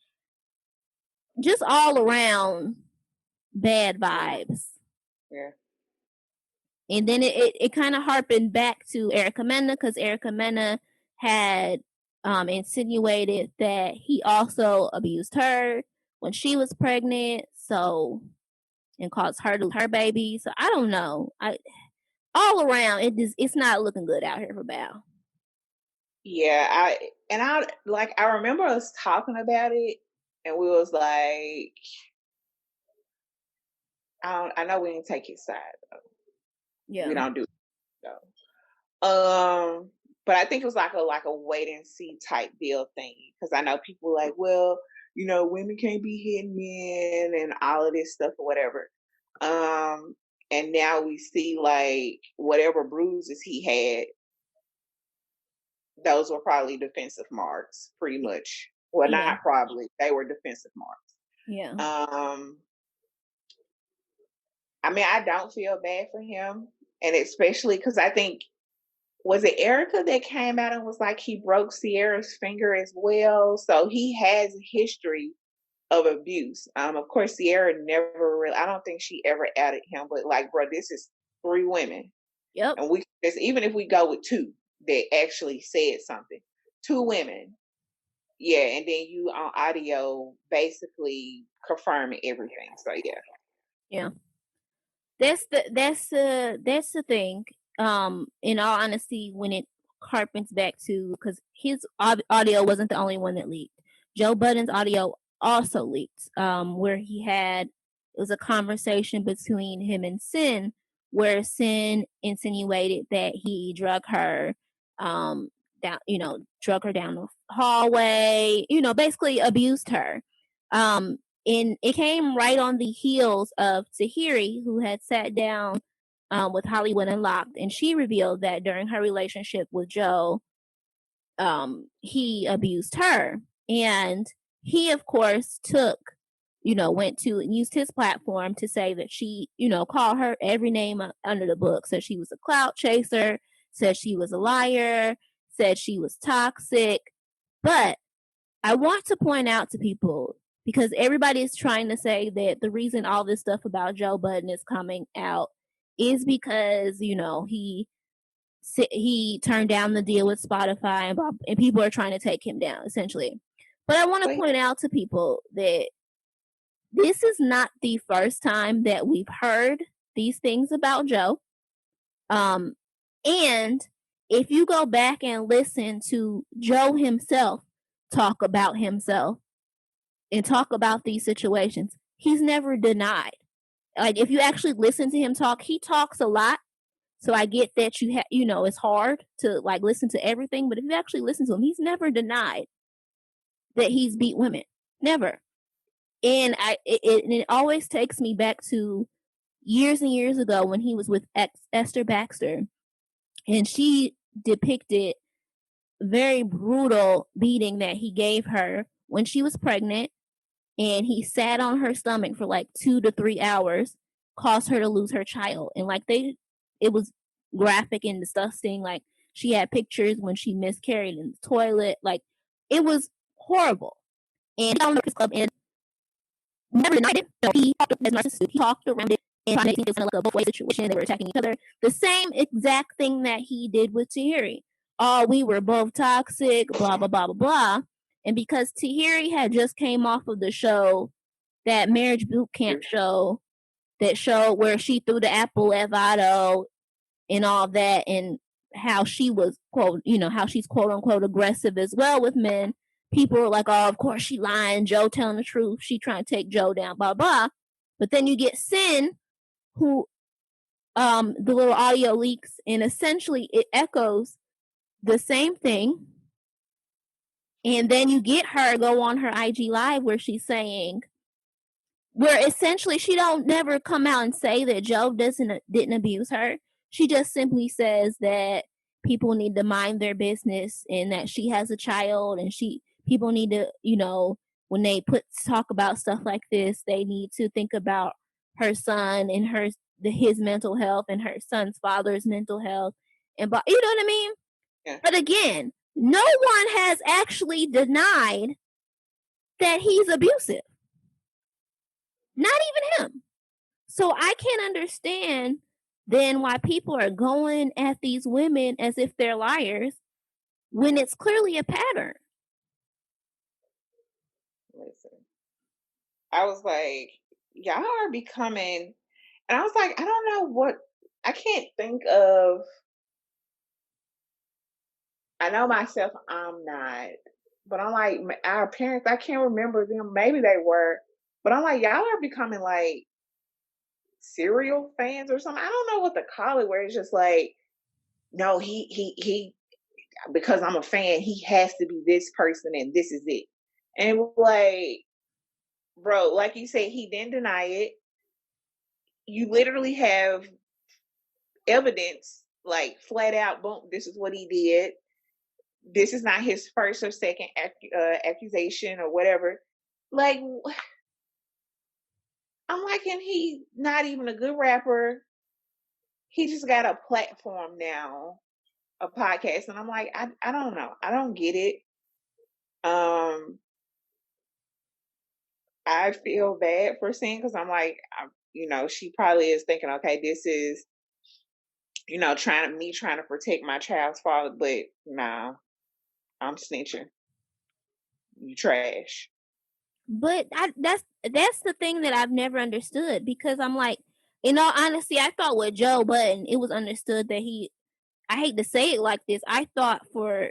just all around bad vibes. Yeah. And then it kind of harpened back to Erica Mena because Erica Mena had insinuated that he also abused her when she was pregnant, and caused her to lose her baby. So I don't know. All around, it's not looking good out here for Bow. Yeah, I remember us talking about it, and we was like, I know we didn't take his side though. Yeah, we don't do it though. But I think it was like a wait and see type deal thing, because I know people were like, well, women can't be hitting men and all of this stuff or whatever. And now we see like whatever bruises he had, those were probably defensive marks, pretty much. Well, not probably. They were defensive marks. Yeah. I mean, I don't feel bad for him. And especially because I think, was it Erica that came out and was like, he broke Sierra's finger as well? So he has a history of abuse. Of course, Sierra never really, I don't think she ever outed him, but like, bro, this is 3 women. Yep. And even if we go with 2 that actually said something, 2 women. Yeah, and then you on audio basically confirming everything. So yeah. Yeah. That's the thing. In all honesty, when it harpens back to, because his audio wasn't the only one that leaked. Joe Budden's audio also leaked, where it was a conversation between him and Sin, where Sin insinuated that he drug her down the hallway, basically abused her. And it came right on the heels of Tahiri, who had sat down with Hollywood Unlocked, and she revealed that during her relationship with Joe, he abused her. And he, of course, went to and used his platform to say that she, called her every name under the book, said she was a clout chaser, said she was a liar, said she was toxic. But I want to point out to people, because everybody is trying to say that the reason all this stuff about Joe Budden is coming out is because, he turned down the deal with Spotify and people are trying to take him down, essentially. But I want to point out to people that this is not the first time that we've heard these things about Joe. And if you go back and listen to Joe himself talk about himself and talk about these situations, he's never denied. Like, if you actually listen to him talk, he talks a lot. So I get that it's hard to like listen to everything, but if you actually listen to him, he's never denied that he's beat women. Never. And it always takes me back to years and years ago when he was with Esther Baxter, and she depicted very brutal beating that he gave her when she was pregnant, and he sat on her stomach for like 2 to 3 hours, caused her to lose her child. And like it was graphic and disgusting. Like, she had pictures when she miscarried in the toilet. Like, it was horrible. And he got on the Breakfast Club and never denied it. He talked as narcissist. He talked around it and tried to make it like a both way situation. They were attacking each other. The same exact thing that he did with Tahiri. Oh, we were both toxic, blah, blah, blah, blah, blah. And because Tahiri had just came off of the show, that marriage boot camp show, that show where she threw the apple at Vado and all that, and how she was, quote, how she's quote unquote aggressive as well with men. People were like, oh, of course she lying, Joe telling the truth, she trying to take Joe down, blah, blah. But then you get Sin, who the little audio leaks, and essentially it echoes the same thing. And then you get her go on her IG Live where she's saying, where essentially she don't never come out and say that Joe didn't abuse her. She just simply says that people need to mind their business and that she has a child, and people need to, when they talk about stuff like this, they need to think about her son and his mental health and her son's father's mental health. And you know what I mean? Yeah. But again, no one has actually denied that he's abusive. Not even him. So I can't understand then why people are going at these women as if they're liars when it's clearly a pattern. Listen, I was like, y'all are becoming, and I was like, I don't know what, I can't think of, I know myself, I'm not, but I'm like, our parents, I can't remember them, maybe they were, but I'm like, y'all are becoming like serial fans or something. I don't know what to call it, where it's just like, no, he because I'm a fan, he has to be this person and this is it. And like, bro, like you said, he didn't deny it. You literally have evidence, like flat out, boom, this is what he did. This is not his first or second accusation or whatever. Like, I'm like, and he not even a good rapper. He just got a platform now, a podcast. And I'm like, I don't know. I don't get it. I feel bad for Sin, because I'm like, she probably is thinking, okay, this is, trying to protect my child's father, but nah, I'm snitching. You trash. But that's the thing that I've never understood, because I'm like, in all honesty, I thought with Joe Budden, it was understood that he I hate to say it like this, I thought for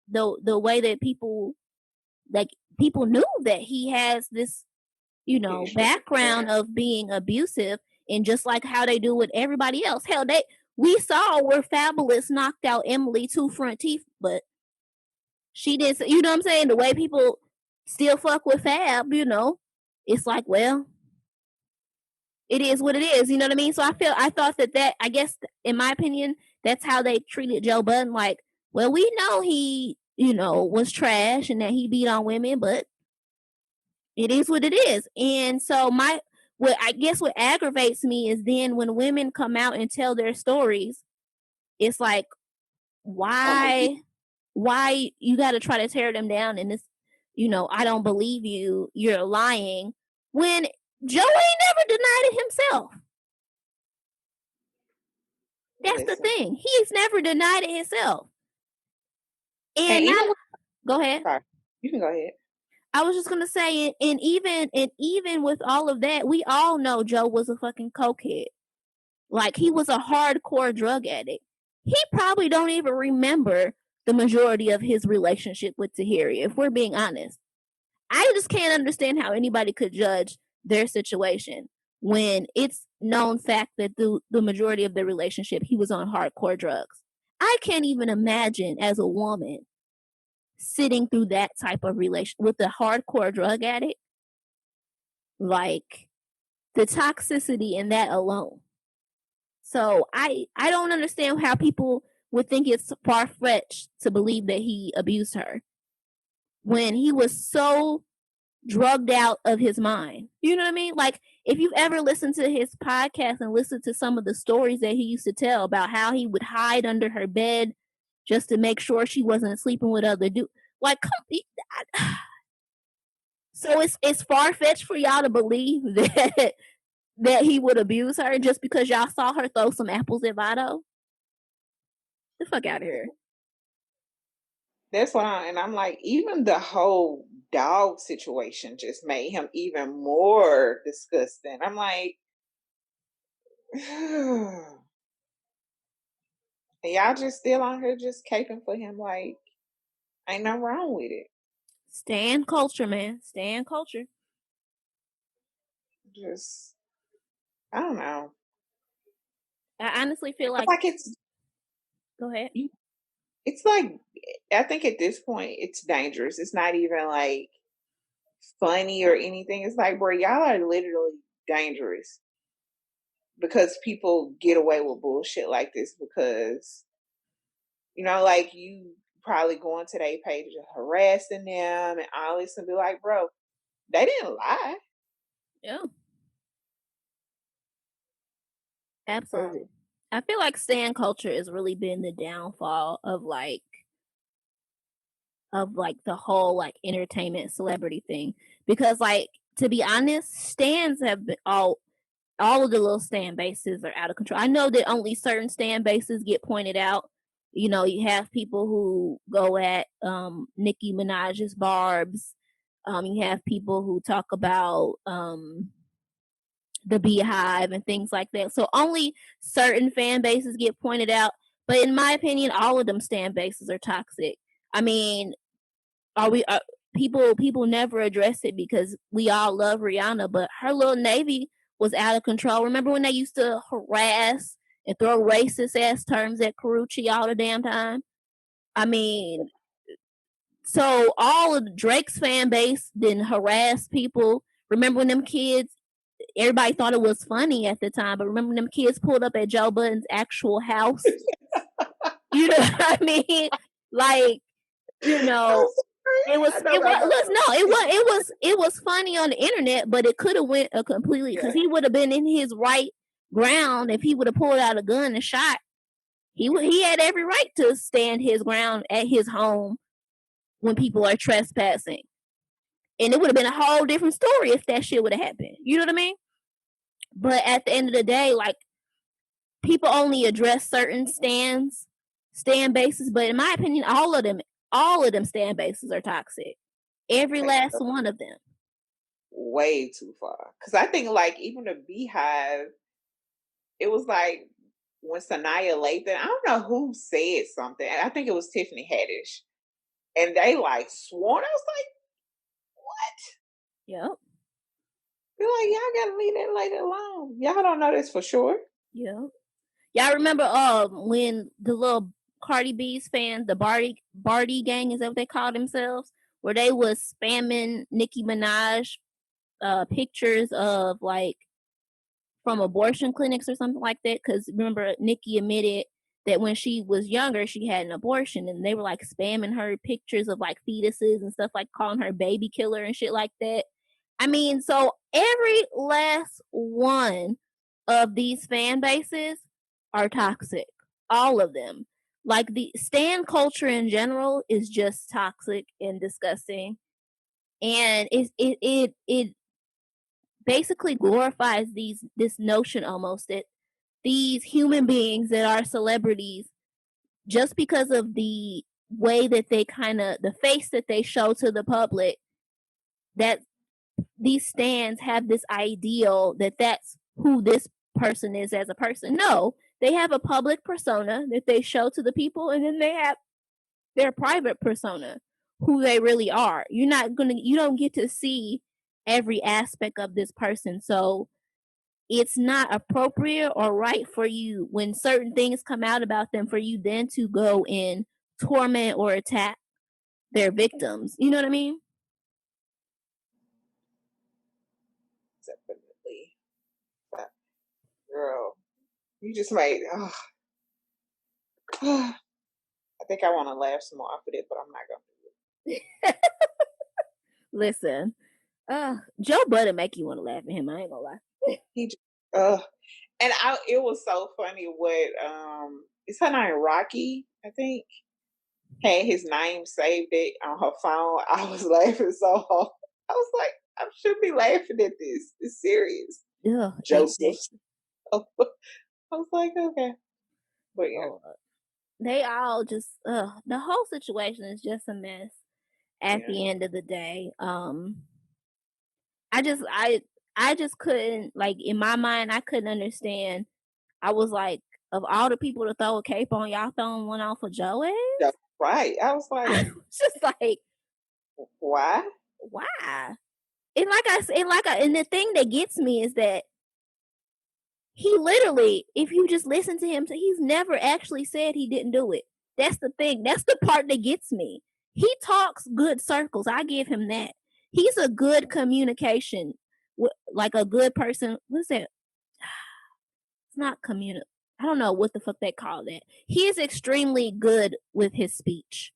the way that people knew that he has this, background of being abusive, and just like how they do with everybody else. Hell, we saw where Fabulous knocked out Emily 2 front teeth, but she didn't. You know what I'm saying? The way people still fuck with Fab, it's like, well, it is what it is. You know what I mean? So I thought that I guess, in my opinion, that's how they treated Joe Budden. Like, well, we know he, was trash and that he beat on women, but it is what it is. And so what aggravates me is then when women come out and tell their stories, it's like, why you got to try to tear them down and this, I don't believe you, you're lying, when Joe ain't never denied it himself. That's the thing. He's never denied it himself. And go ahead. Sorry. You can go ahead. I was just gonna say, and even with all of that, we all know Joe was a fucking cokehead. Like, he was a hardcore drug addict. He probably don't even remember the majority of his relationship with Tahiri, if we're being honest. I just can't understand how anybody could judge their situation when it's known fact that the majority of the relationship he was on hardcore drugs. I can't even imagine as a woman sitting through that type of relation with a hardcore drug addict. Like, the toxicity in that alone. So I don't understand how people would think it's far-fetched to believe that he abused her when he was so drugged out of his mind. You know what I mean? Like, if you've ever listened to his podcast and listened to some of the stories that he used to tell about how he would hide under her bed just to make sure she wasn't sleeping with other dudes. Like, so it's far-fetched for y'all to believe that he would abuse her just because y'all saw her throw some apples at Vado? The fuck out of here. That's what I'm like, even the whole dog situation just made him even more disgusting. I'm like, y'all just still on here just caping for him. Like, ain't nothing wrong with it. Stan culture, man. Stan culture. Just, I don't know. I honestly feel like it's. Go ahead. It's like, I think at this point it's dangerous. It's not even like funny or anything. It's like, bro, y'all are literally dangerous because people get away with bullshit like this because, like, you probably go into their page and harassing them and all this and be like, bro, they didn't lie. Yeah. Absolutely. I feel like stan culture has really been the downfall of the whole like entertainment celebrity thing, because, like, to be honest, stans have been all of the little stan bases are out of control. I know that only certain stan bases get pointed out. You have people who go at Nicki Minaj's Barbs. You have people who talk about the Beehive and things like that. So only certain fan bases get pointed out. But in my opinion, all of them stan bases are toxic. I mean, people never address it because we all love Rihanna, but her little navy was out of control. Remember when they used to harass and throw racist ass terms at Karrueche all the damn time? I mean, so all of Drake's fan base didn't harass people. Remember when them kids, everybody thought it was funny at the time, but remember when them kids pulled up at Joe Budden's actual house? You know what I mean? Like, it was funny on the internet, but it could have went a completely, because he would have been in his right ground if he would have pulled out a gun and shot. He had every right to stand his ground at his home when people are trespassing, and it would have been a whole different story if that shit would have happened. You know what I mean? But at the end of the day, like, people only address certain stan bases, but in my opinion, all of them stan bases are toxic. Every last one of them. Way too far. Because I think, like, even the Beehive, it was like when Sanaya Lathan, I don't know who said something. I think it was Tiffany Haddish. And they like sworn. I was like, what? Yep. They're like, y'all gotta leave that lady alone. Y'all don't know this for sure. Yeah. Y'all remember when the little Cardi B's fans, the Barty gang, is that what they call themselves, where they was spamming Nicki Minaj pictures of like from abortion clinics or something like that? Because remember, Nicki admitted that when she was younger, she had an abortion, and they were like spamming her pictures of like fetuses and stuff, like calling her baby killer and shit like that. I mean, so every last one of these fan bases are toxic. All of them. Like the stan culture in general is just toxic and disgusting. And it basically glorifies this notion almost that these human beings that are celebrities, just because of the way that they the face that they show to the public, that these stans have this ideal that that's who this person is as a person. No, they have a public persona that they show to the people, and then they have their private persona, who they really are. You don't get to see every aspect of this person. So it's not appropriate or right for you when certain things come out about them for you then to go and torment or attack their victims. You know what I mean? Definitely. But, girl, you just made. I think I want to laugh some more off of it, but I'm not going to do it. Listen, Joe Budden make you want to laugh at him. I ain't gonna lie. He just, it was so funny what is her name, Rocky, I think, had his name saved it on her phone. I was laughing so hard. I was like, I should be laughing at this. It's serious. Ugh, Joseph. I was like, okay. But yeah. They all just the whole situation is just a mess at the end of the day. I just couldn't, like, in my mind, I couldn't understand. I was like, of all the people to throw a cape on, y'all throwing one off for Joey? Yeah, right. I was like, I was just like, why? And like I said, and the thing that gets me is that he literally, if you just listen to him, he's never actually said he didn't do it. That's the thing. That's the part that gets me. He talks good circles. I give him that. He's a good communication, like a good person. What's that? It's not I don't know what the fuck they call that. He is extremely good with his speech.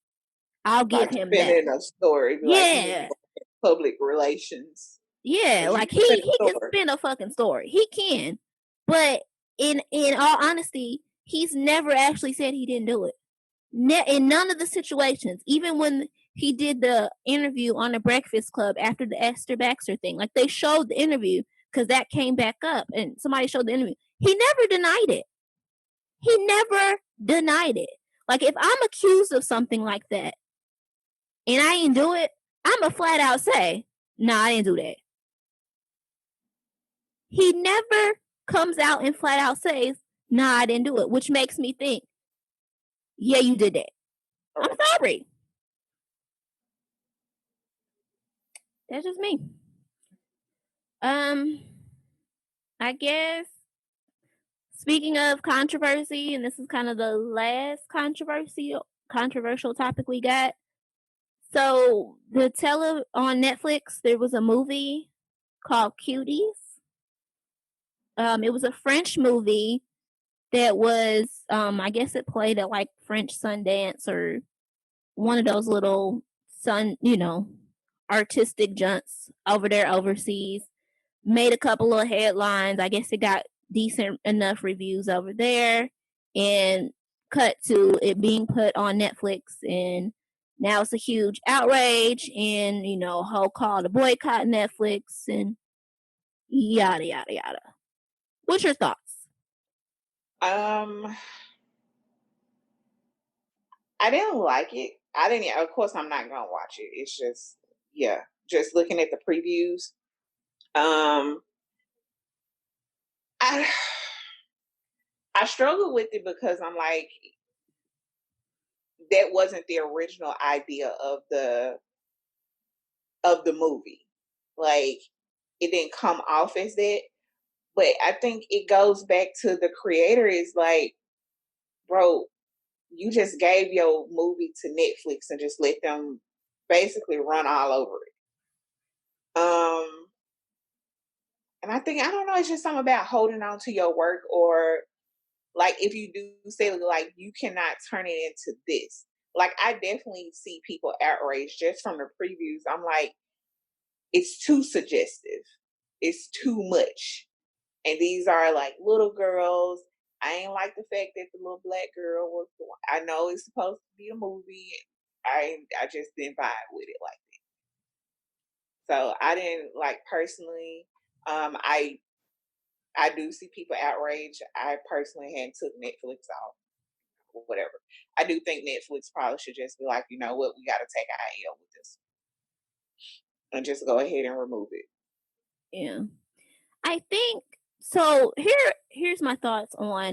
I'll give him that. In a story, yeah. Like public relations. Yeah, like he can spin a fucking story. He can, but in all honesty, he's never actually said he didn't do it. In none of the situations, even when he did the interview on the Breakfast Club after the Esther Baxter thing, like they showed the interview because that came back up, and somebody showed the interview. He never denied it. He never denied it. Like if I'm accused of something like that and I ain't do it, I'ma flat out say, nah, I didn't do that. He never comes out and flat out says, nah, I didn't do it, which makes me think, yeah, you did that. I'm sorry. That's just me. I guess, speaking of controversy, and this is kind of the last controversial topic we got. So on Netflix, there was a movie called Cuties. It was a French movie that was, I guess it played at like French Sundance or one of those little artistic junts over there overseas. Made a couple of headlines. I guess it got decent enough reviews over there, and cut to it being put on Netflix, and now it's a huge outrage and a whole call to boycott Netflix and yada yada yada. What's your thoughts? I didn't like it. Of course, I'm not gonna watch it. It's just, just looking at the previews. I I struggle with it because I'm like, that wasn't the original idea of the movie. Like, it didn't come off as that. But I think it goes back to the creator is like, bro, you just gave your movie to Netflix and just let them basically run all over it. And I think, I don't know, it's just something about holding on to your work, or like if you do say like you cannot turn it into this. Like, I definitely see people outraged just from the previews. I'm like, it's too suggestive. It's too much. And these are like little girls. I ain't like the fact that the little black girl was the one. I know it's supposed to be a movie. I just didn't vibe with it like that. So I didn't like personally. I do see people outraged. I personally hadn't took Netflix off. Whatever. I do think Netflix probably should just be like, you know what, we got to take our L with this, and just go ahead and remove it. Yeah, I think so. Here's my thoughts on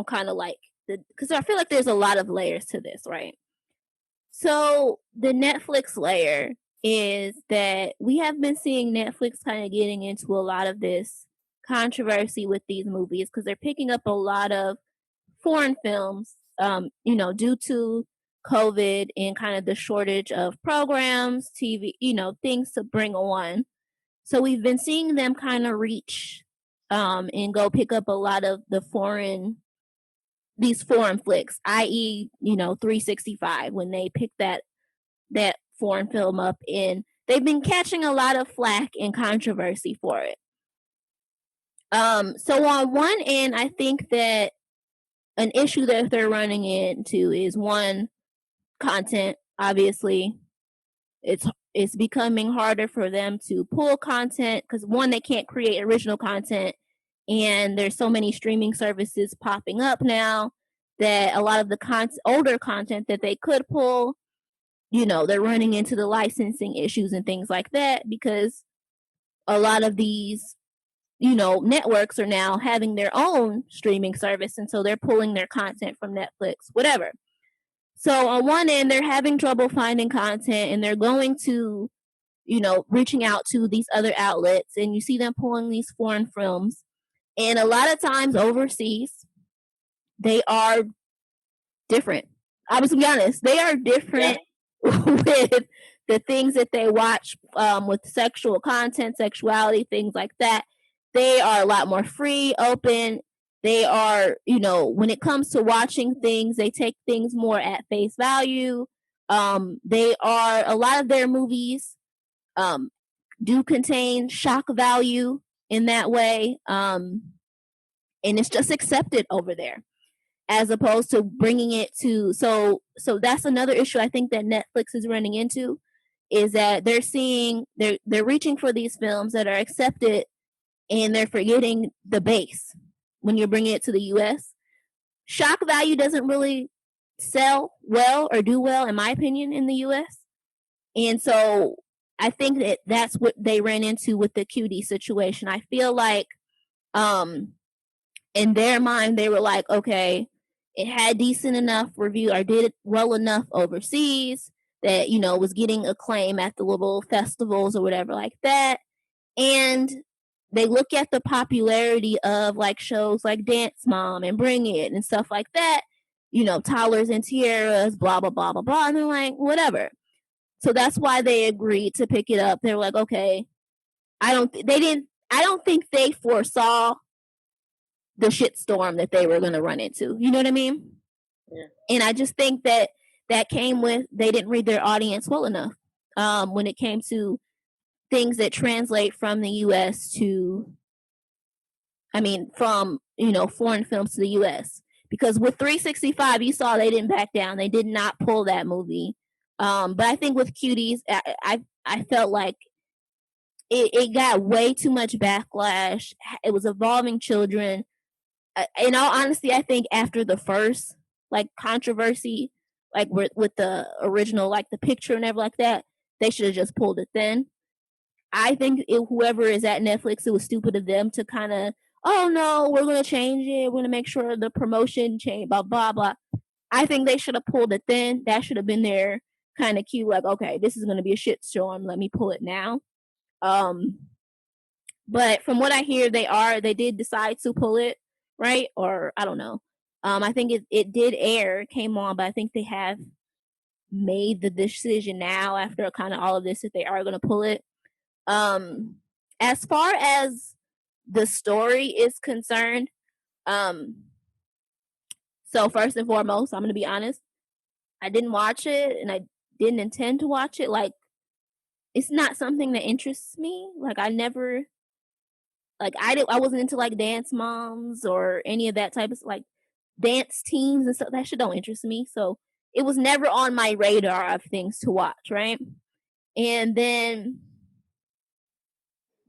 kind of like because I feel like there's a lot of layers to this, right? So the Netflix layer is that we have been seeing Netflix kind of getting into a lot of this controversy with these movies because they're picking up a lot of foreign films, due to COVID and kind of the shortage of programs, TV, things to bring on. So we've been seeing them kind of reach and go pick up a lot of these foreign flicks, i.e., 365, when they pick that foreign film up, and they've been catching a lot of flack and controversy for it. So on one end, I think that an issue that they're running into is one, content. Obviously, it's becoming harder for them to pull content because one, they can't create original content, and there's so many streaming services popping up now that a lot of the older content that they could pull, they're running into the licensing issues and things like that because a lot of these networks are now having their own streaming service, and so they're pulling their content from Netflix, whatever. So on one end, they're having trouble finding content, and they're going to, reaching out to these other outlets, and you see them pulling these foreign films. And a lot of times overseas, they are different. I was to be honest, they are different with the things that they watch, with sexual content, sexuality, things like that. They are a lot more free, open. They are, when it comes to watching things, they take things more at face value. They are, a lot of their movies do contain shock value in that way. And it's just accepted over there, as opposed to bringing it to, so that's another issue I think that Netflix is running into, is that they're reaching for these films that are accepted, and they're forgetting the base when you're bringing it to the US. Shock value doesn't really sell well or do well, in my opinion, in the US. And so I think that that's what they ran into with the cutie situation. I feel like in their mind, they were like, okay, it had decent enough review or did it well enough overseas that, was getting acclaim at the little festivals or whatever like that. And they look at the popularity of like shows like Dance Mom and Bring It and stuff like that, Toddlers and Tiaras, blah, blah, blah, blah, blah. And they're like, whatever. So that's why they agreed to pick it up. They were like, okay, I don't think they foresaw the shitstorm that they were going to run into. You know what I mean? Yeah. And I just think that came with, they didn't read their audience well enough when it came to things that translate from the U.S. to, from, foreign films to the U.S. Because with 365, you saw they didn't back down. They did not pull that movie. But I think with Cuties, I felt like it got way too much backlash. It was involving children. In all honesty, I think after the first like controversy, like with the original, like the picture and everything like that, they should have just pulled it then. I think whoever is at Netflix, it was stupid of them to kind of oh no, we're going to change it. We're going to make sure the promotion change, blah, blah, blah. I think they should have pulled it then. That should have been their kind of cue. Like, okay, this is going to be a shit storm. Let me pull it now. But from what I hear, they did decide to pull it, right? Or I don't know. I think it did air, came on, but I think they have made the decision now after kind of all of this that they are going to pull it. As far as the story is concerned, so first and foremost, I'm going to be honest, I didn't watch it and I didn't intend to watch it. Like, it's not something that interests me. Like, I never, like, I wasn't into like Dance Moms or any of that type of like dance teams and stuff. That shit don't interest me. So it was never on my radar of things to watch, right? And then,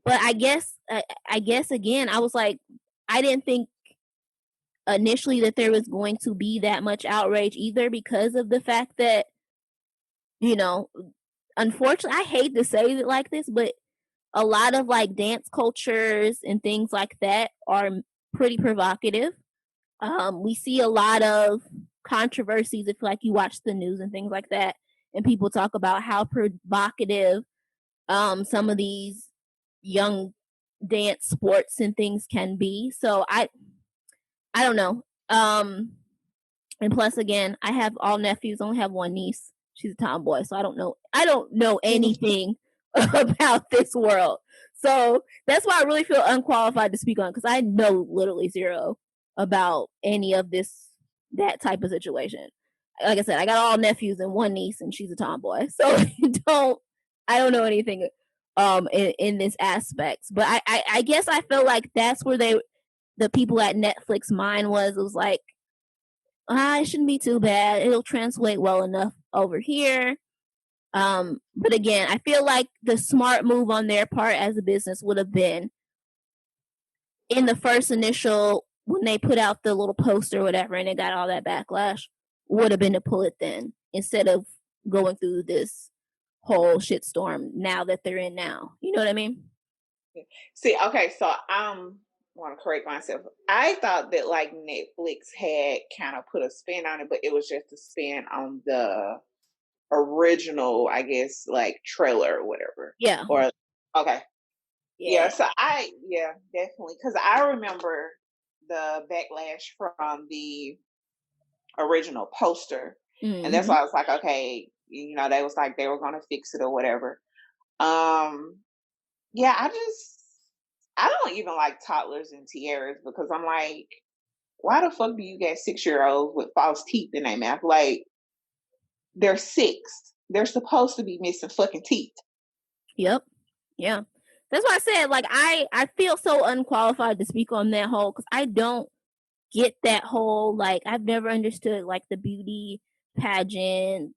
but I guess again, I was like, I didn't think initially that there was going to be that much outrage either, because of the fact that, you know, unfortunately, I hate to say it like this, but a lot of like dance cultures and things like that are pretty provocative. We see a lot of controversies if like you watch the news and things like that, and people talk about how provocative some of these young dance sports and things can be. So I don't know. And plus, again, I have all nephews. Only have one niece. She's a tomboy, so I don't know anything about this world. So that's why I really feel unqualified to speak on, because I know literally zero about any of that type of situation. Like I said, I got all nephews and one niece, and she's a tomboy. So I don't know anything in this aspect. But I guess I feel like that's where the people at Netflix mind was. It was like, it shouldn't be too bad. It'll translate well enough over here. But again, I feel like the smart move on their part as a business would have been, in the first initial, when they put out the little poster or whatever and it got all that backlash, would have been to pull it then, instead of going through this whole shitstorm now that they're in now. You know what I mean? See, okay, so want to correct myself. I thought that like Netflix had kind of put a spin on it, but it was just a spin on the original, I guess, like trailer or whatever. Yeah. Or okay. Yeah. So definitely, because I remember the backlash from the original poster, and that's why I was like, okay, you know, they was like they were gonna fix it or whatever. Yeah, I don't even like toddlers and tiaras, because I'm like, why the fuck do you get 6-year-olds with false teeth in their mouth? Like, they're 6. They're supposed to be missing fucking teeth. Yep. Yeah. That's why I said, like, I feel so unqualified to speak on that whole, because I don't get that whole, like, I've never understood, like, the beauty pageant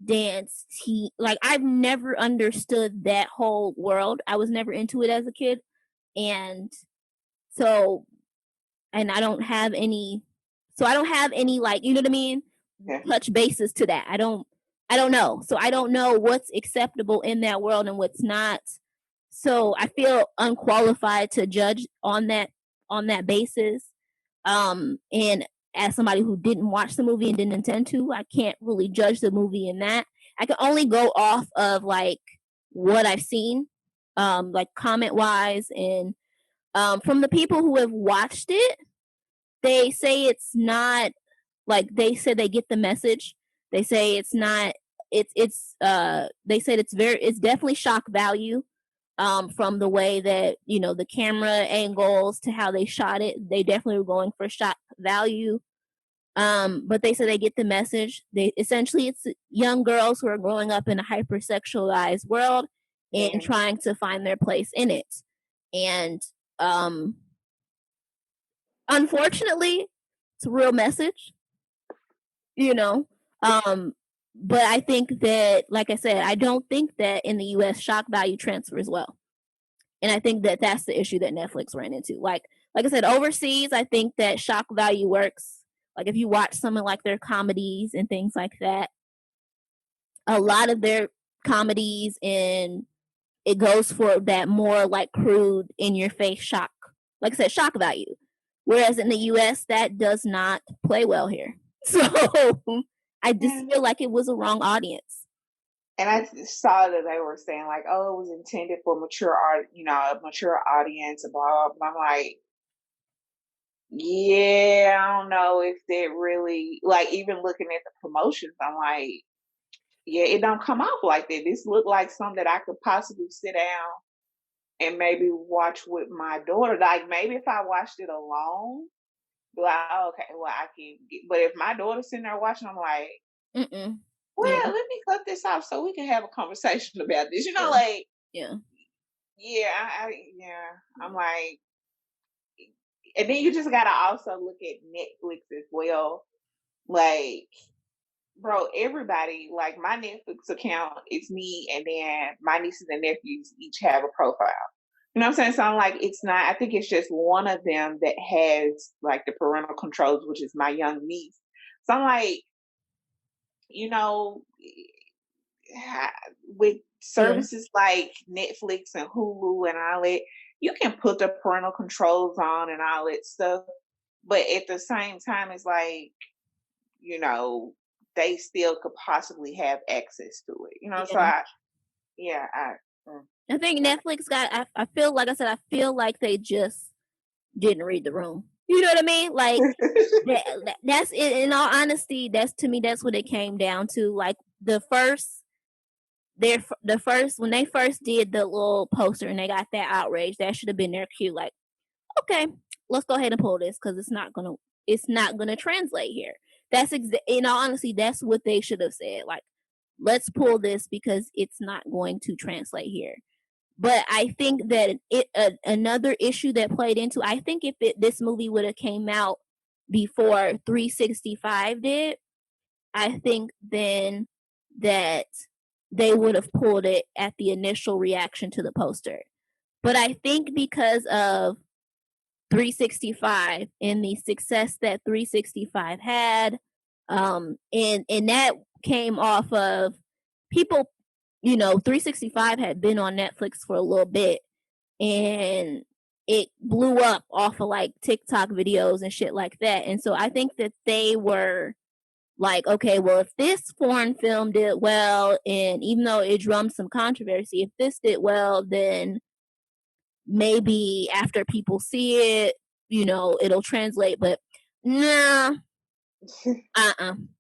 dance tea. Like, I've never understood that whole world. I was never into it as a kid. And so, and I don't have any, like, you know what I mean? Yeah. Touch bases to that. I don't know. So I don't know what's acceptable in that world and what's not. So I feel unqualified to judge on that basis. And as somebody who didn't watch the movie and didn't intend to, I can't really judge the movie in that. I can only go off of like what I've seen, like comment wise, and from the people who have watched it, they say it's not, like, they said they get the message. They say it's not, they said it's definitely shock value, from the way that, you know, the camera angles to how they shot it. They definitely were going for shock value. But they said they get the message. Essentially, it's young girls who are growing up in a hypersexualized world and trying to find their place in it. And unfortunately, it's a real message, you know. But I think that, like I said, I don't think that in the US shock value transfers well. And I think that that's the issue that Netflix ran into. Like I said, overseas, I think that shock value works. Like, if you watch some of like their comedies and things like that, a lot of their comedies, and it goes for that more like crude, in your face shock like I said, shock value. Whereas in the US, that does not play well here. So I just feel like it was a wrong audience. And I saw that they were saying like, oh, it was intended for mature art, a mature audience, and blah, blah. I'm like, yeah, I don't know if that really, like, even looking at the promotions, I'm like, yeah, it don't come off like that. This looked like something that I could possibly sit down and maybe watch with my daughter. Like, maybe if I watched it alone, be like, oh, okay, well, I can get, but if my daughter's sitting there watching, I'm like, well, let me cut this off so we can have a conversation about this. Like, I'm like, and then you just gotta also look at Netflix as well. Like, bro, everybody, like my Netflix account, it's me, and then my nieces and nephews each have a profile. You know what I'm saying? So I'm like, it's not, I think it's just one of them that has like the parental controls, which is my young niece. So I'm like, with services like Netflix and Hulu and all that, you can put the parental controls on and all that stuff. But at the same time, it's like, they still could possibly have access to it. So I think Netflix I feel like I said, I feel like they just didn't read the room. You know what I mean? Like that's it. In all honesty, that's what it came down to. Like the first when they first did the little poster and they got that outrage, that should have been their cue. Like, okay, let's go ahead and pull this because it's not gonna translate here. That's in all honesty, that's what they should have said. Like, let's pull this because it's not going to translate here. But I think that another issue that played into, I think if this movie would have came out before 365 did, I think then that they would have pulled it at the initial reaction to the poster. But I think because of 365 and the success that 365 had, and that came off of people, 365 had been on Netflix for a little bit, and it blew up off of like TikTok videos and shit like that. And so I think that they were like, okay, well, if this foreign film did well, and even though it drummed some controversy, if this did well, then maybe after people see it, it'll translate. But nah.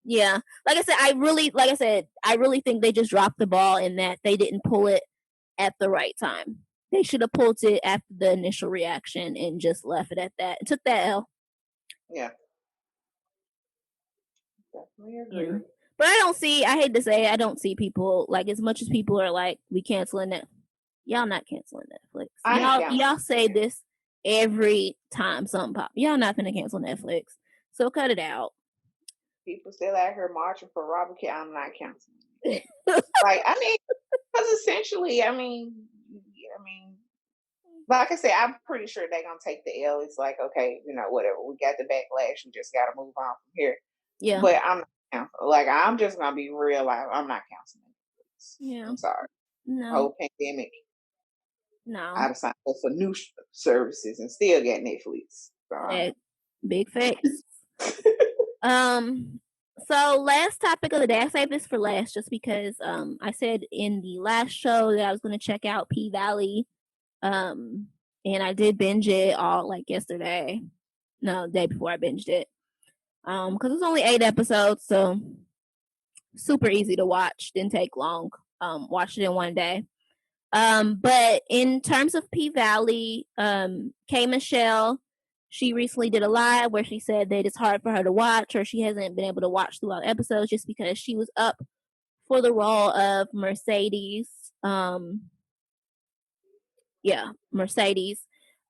Yeah. Like I said, I really think they just dropped the ball in that they didn't pull it at the right time. They should have pulled it after the initial reaction and just left it at that. It took that L. Yeah. Definitely agree. Yeah. But I hate to say, I don't see people, like, as much as people are like, we canceling Netflix. Y'all not canceling Netflix. Y'all say this every time something pops. Y'all not gonna cancel Netflix. So cut it out. People still out here marching for Robert K. I'm not canceling. Like, I mean, because essentially, I mean, like I said, I'm pretty sure they're gonna take the L. It's like, okay, whatever. We got the backlash. We just gotta move on from here. Yeah. But I'm not canceling. Like, I'm just gonna be real. Like, I'm not canceling Netflix. Yeah. I'm sorry. No. Whole pandemic. No. I've signed up for new services and still got Netflix. So. Big facts. So last topic of the day, I saved this for last just because I said in the last show that I was going to check out PValley, and I did binge it all like yesterday. No, the day before I binged it, because it's only 8 episodes, so super easy to watch. Didn't take long. Watched it in one day. But in terms of PValley, K Michelle, she recently did a live where she said that it's hard for her to watch, or she hasn't been able to watch throughout episodes just because she was up for the role of Mercedes. Mercedes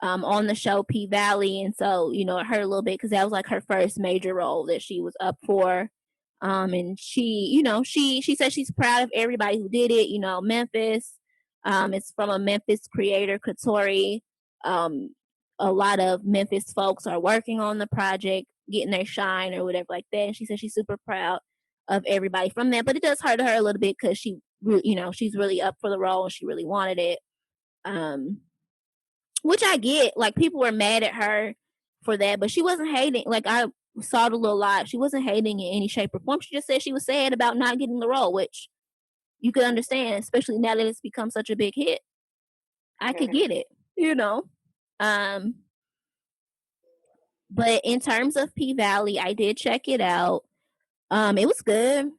on the show PValley, and so it hurt a little bit because that was like her first major role that she was up for. And she, she said she's proud of everybody who did it. Memphis. It's from a Memphis creator, Katori. A lot of Memphis folks are working on the project, getting their shine or whatever like that. And she said she's super proud of everybody from that, but it does hurt her a little bit because she, she's really up for the role and she really wanted it. which I get. Like, people were mad at her for that, but she wasn't hating. Like, I saw the little live. She wasn't hating in any shape or form. She just said she was sad about not getting the role, which you could understand, especially now that it's become such a big hit. I could get it, you know. But in terms of PValley, I did check it out. It was good.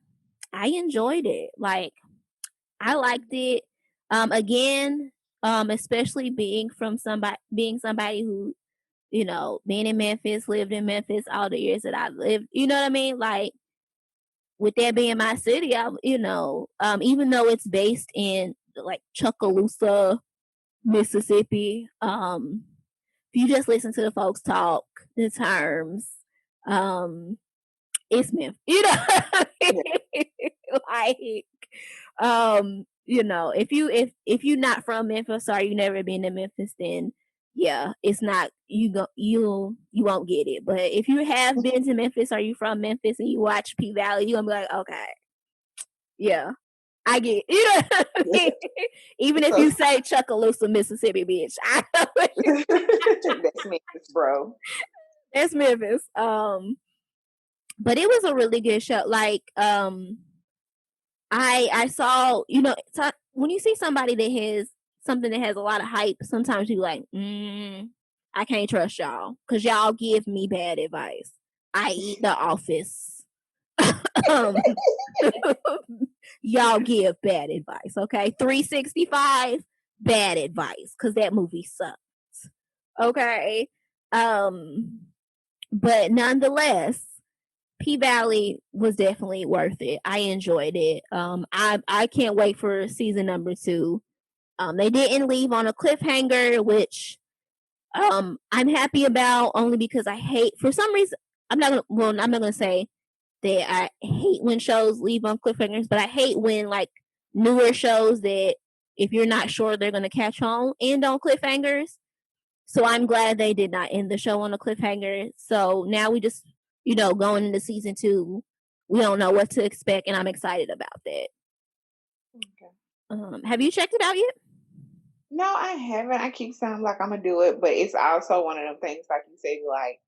I enjoyed it. Like, I liked it. Again, especially being somebody who, you know, being in Memphis, lived in Memphis all the years that I lived. You know what I mean? Like, with that being my city, even though it's based in like Chucalissa, Mississippi, if you just listen to the folks talk, the terms, it's Memphis. You know what I mean? Like, you know, if you're not from Memphis or you never been to Memphis, then yeah, it's not you won't get it. But if you have been to Memphis or you from Memphis and you watch PValley, you're gonna be like, okay, yeah, I get it. You know what I mean? Even if you say Chucalissa, Mississippi, bitch, I know that's Memphis, bro. That's Memphis. But it was a really good show. Like, I saw, you know, when you see somebody that has something that has a lot of hype, sometimes you're like, I can't trust y'all because y'all give me bad advice. I.e., The Office. Y'all give bad advice, okay? 365, bad advice because that movie sucks. Okay. But nonetheless, PValley was definitely worth it. I enjoyed it. I can't wait for season number 2. They didn't leave on a cliffhanger, which I'm happy about, only because I hate, for some reason, I'm not gonna say that I hate when shows leave on cliffhangers, but I hate when like newer shows that if you're not sure they're gonna catch on end on cliffhangers. So I'm glad they did not end the show on a cliffhanger. So now we just, you know, going into season 2, we don't know what to expect, and I'm excited about that. Okay. Have you checked it out yet? No, I haven't. I keep sounding like I'm gonna do it, but it's also one of them things, like you said, like,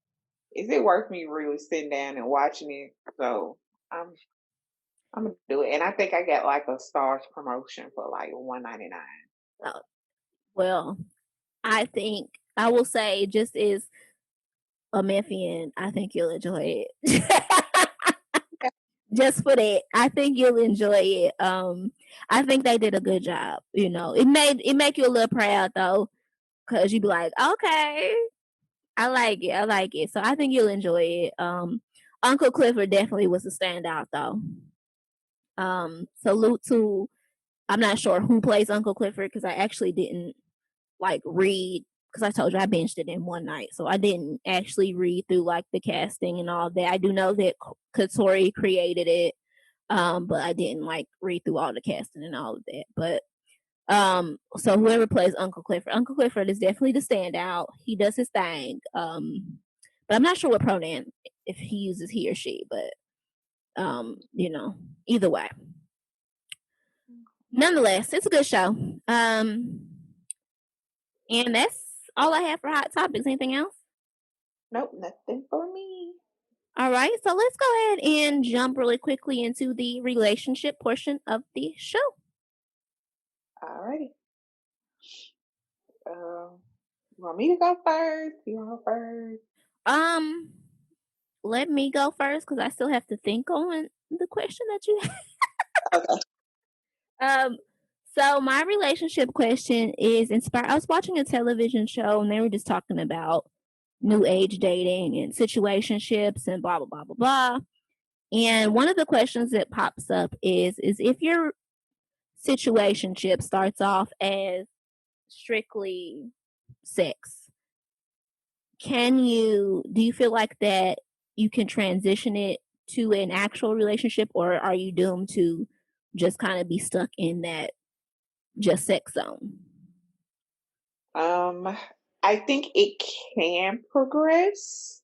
is it worth me really sitting down and watching it? So I'm gonna do it, and I think I got like a Stars promotion for like $1.99. Oh, well, I think I will say, just as a Memphian, I think you'll enjoy it. Just for that, I think you'll enjoy it. I think they did a good job. You know, it make you a little proud though, because you'd be like, okay, I like it. So I think you'll enjoy it. Uncle Clifford definitely was a standout though. Salute to, I'm not sure who plays Uncle Clifford because I actually didn't like read, because I told you I binged it in one night, so I didn't actually read through like the casting and all that. I do know that Katori created it, but I didn't like read through all the casting and all of that. But so whoever plays Uncle Clifford is definitely the standout. He does his thing. But I'm not sure what pronoun, if he uses he or she, but you know, either way. Nonetheless, it's a good show. And that's all I have for Hot Topics. Anything else? Nope, nothing for me. All right, so let's go ahead and jump really quickly into the relationship portion of the show. Alrighty. You want me to go first? You want to go first? Let me go first because I still have to think on the question that you have. Okay. So my relationship question is inspired. I was watching a television show and they were just talking about new age dating and situationships and blah blah blah blah blah. And one of the questions that pops up is if your situationship starts off as strictly sex, do you feel like that you can transition it to an actual relationship, or are you doomed to just kind of be stuck in that just sex zone? I think it can progress.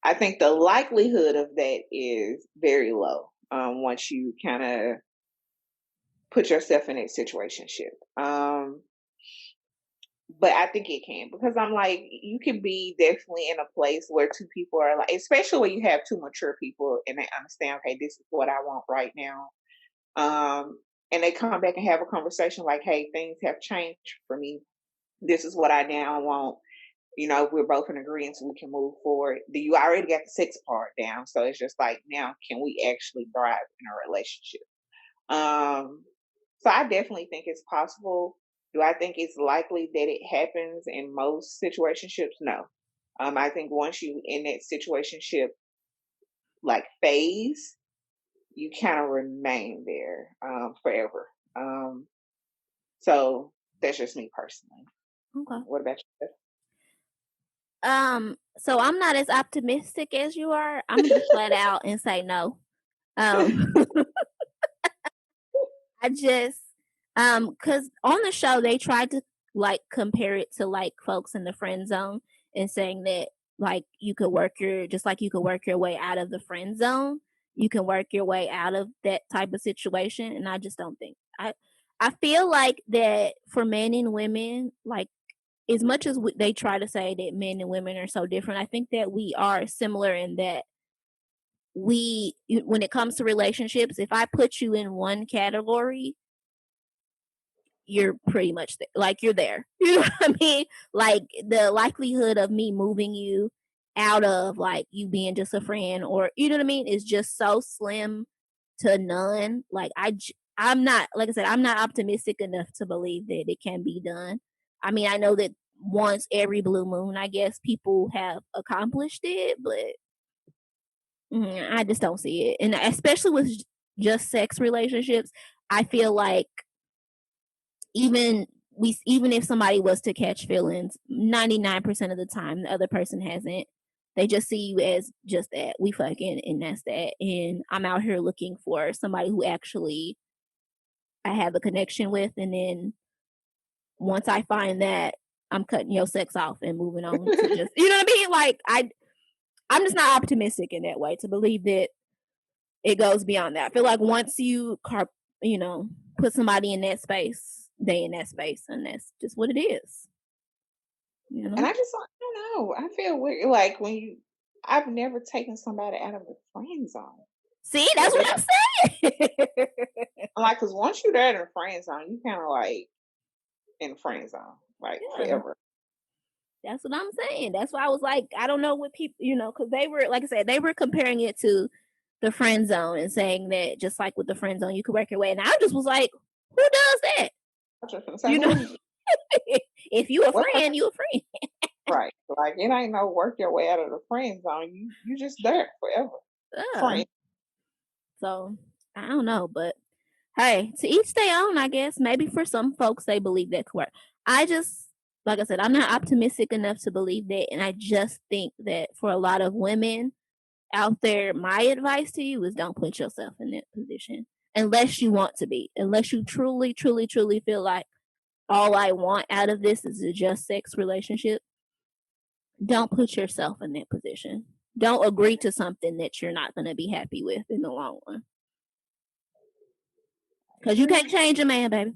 I think the likelihood of that is very low once you kind of put yourself in that situationship. but I think it can, because I'm like, you can be definitely in a place where two people are like, especially when you have two mature people and they understand, okay, this is what I want right now. And they come back and have a conversation like, hey, things have changed for me. This is what I now want. You know, if we're both in agreement, so we can move forward. You already got the sex part down, so it's just like, now can we actually thrive in a relationship? So I definitely think it's possible. Do I think it's likely that it happens in most situationships? No. I think once you in that situationship like phase, you kind of remain there forever. So that's just me personally. Okay. What about you? So I'm not as optimistic as you are. I'm gonna be flat out and say no. I just because on the show they tried to like compare it to like folks in the friend zone and saying that like you could work your way out of the friend zone. You can work your way out of that type of situation, and I just don't think I feel like that for men and women, like as much as they try to say that men and women are so different, I think that we are similar in that when it comes to relationships, if I put you in one category, you're pretty much like you're there. You know what I mean? Like the likelihood of me moving you out of like you being just a friend, or you know what I mean, is just so slim to none. Like I'm not, like I said, I'm not optimistic enough to believe that it can be done. I mean, I know that once every blue moon, I guess people have accomplished it, but I just don't see it. And especially with just sex relationships, I feel like even if somebody was to catch feelings, 99% of the time the other person hasn't. They just see you as just that. We fucking, and that's that. And I'm out here looking for somebody who actually I have a connection with, and then once I find that, I'm cutting your sex off and moving on to just, you know what I mean? Like I'm just not optimistic in that way to believe that it goes beyond that. I feel like once you put somebody in that space, they in that space, and that's just what it is. You know? And I don't know. I feel weird. Like I've never taken somebody out of the friend zone. See, that's what I'm saying. I'm like, because once you're there in the friend zone, you kind of like in the friend zone, like forever. That's what I'm saying. That's why I was like, I don't know what people, because they were, like I said, they were comparing it to the friend zone and saying that just like with the friend zone, you could work your way. And I just was like, who does that? If you a friend, you a friend. Right. Like it ain't no work your way out of the friend zone. You just there forever. Friend. So I don't know, but hey, to each their own, I guess. Maybe for some folks they believe that could work. I just, like I said, I'm not optimistic enough to believe that, and I just think that for a lot of women out there, my advice to you is don't put yourself in that position unless you want to be. Unless you truly, truly, truly feel like all I want out of this is a just sex relationship. Don't put yourself in that position. Don't agree to something that you're not going to be happy with in the long run. Because you can't change a man, baby.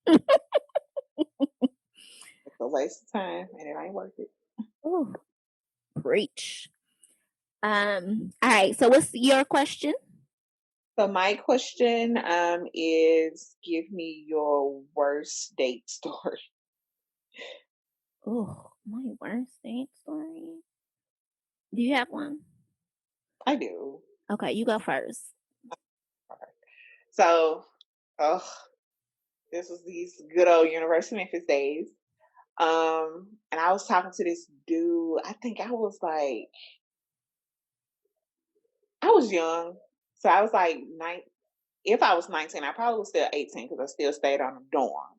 It's a waste of time and it ain't worth it. Ooh, preach. All right. So what's your question? So my question is, give me your worst date story. Oh, my worst date story. Do you have one? I do. Okay, you go first. Okay. So, this was these good old University of Memphis days. And I was talking to this dude. I think I was young. So I was like if I was 19, I probably was still 18 because I still stayed on a dorm.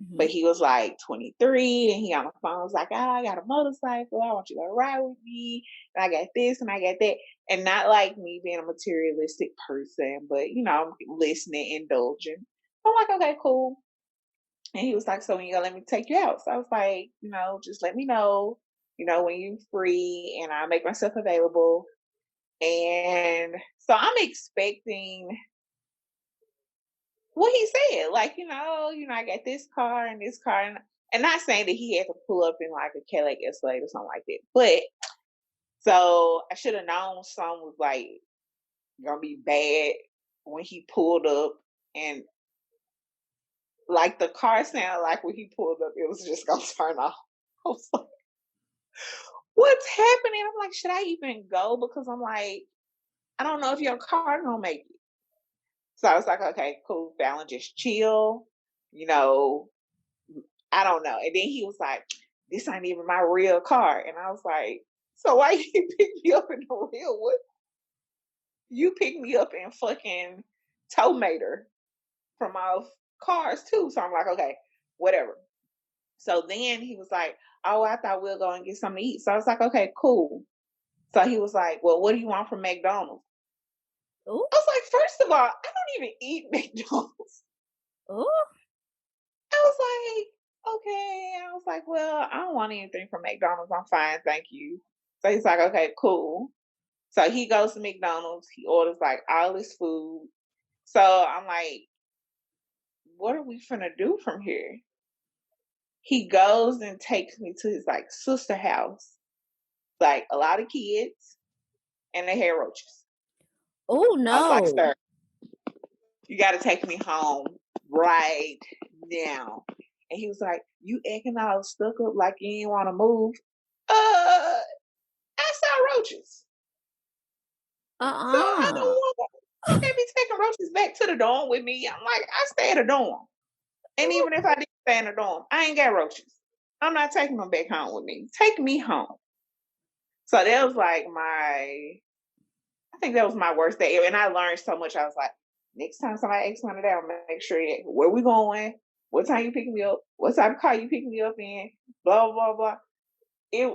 Mm-hmm. But he was like 23 and he on the phone was like, I got a motorcycle. I want you to ride with me. And I got this and I got that. And not like me being a materialistic person, but, listening, indulging. I'm like, okay, cool. And he was like, so when you gonna let me take you out? So I was like, just let me know, when you're free and I'll make myself available. And so I'm expecting what he said. Like, I got this car and this car, and not saying that he had to pull up in like a Cadillac Escalade or something like that. But so I should have known something was like gonna be bad when he pulled up, and like the car sounded like when he pulled up, it was just gonna turn off. I was like, what's happening? I'm like, should I even go? Because I'm like, I don't know if your car gonna make it. So I was like, okay, cool, Falan, just chill. I don't know. And then he was like, this ain't even my real car. And I was like, so why you pick me up in the real what? You picked me up in fucking Tomater from off Cars too. So I'm like, okay, whatever. So then he was like, oh, I thought we'll go and get something to eat. So I was like, okay, cool. So he was like, well, what do you want from McDonald's? Ooh. I was like, first of all, I don't even eat McDonald's. Ooh. I was like, okay. I was like, well, I don't want anything from McDonald's. I'm fine, thank you. So he's like, okay, cool. So he goes to McDonald's. He orders like all his food. So I'm like, what are we finna do from here? He goes and takes me to his like sister house, like a lot of kids, and they had roaches. Oh no! I was like, sir, you got to take me home right now. And he was like, you acting all stuck up like you didn't want to move. I saw roaches. So I don't want to. You can't be taking roaches back to the dorm with me. I'm like, I stay at a dorm. And even if I did stay in a dorm, I ain't got roaches. I'm not taking them back home with me. Take me home. So that was like I think that was my worst day. And I learned so much. I was like, next time somebody asks me that, I'll make sure that where we going, what time you picking me up, what type of car you picking me up in, blah, blah, blah. It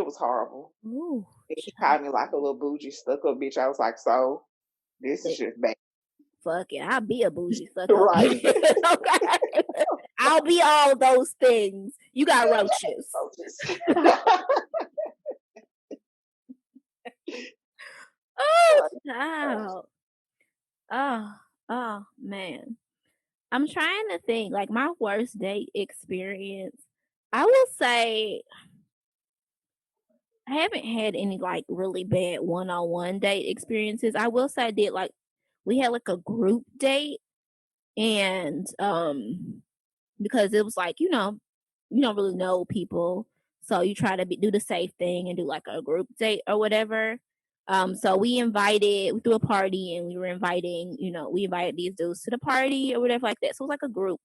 was horrible. Ooh, he called me like a little bougie, stuck up bitch. I was like, so this is just bad. Fuck it, I'll be a bougie stuck up. Right. Okay. I'll be all those things. You got roaches. Oh, wow. Oh, man. I'm trying to think, like, my worst date experience. I will say I haven't had any, like, really bad one-on-one date experiences. I will say I did, like, we had, like, a group date, and, because it was, like, you don't really know people, so you try to do the safe thing and do, like, a group date or whatever. So we threw a party, and we were inviting, we invited these dudes to the party or whatever like that. So it was like a group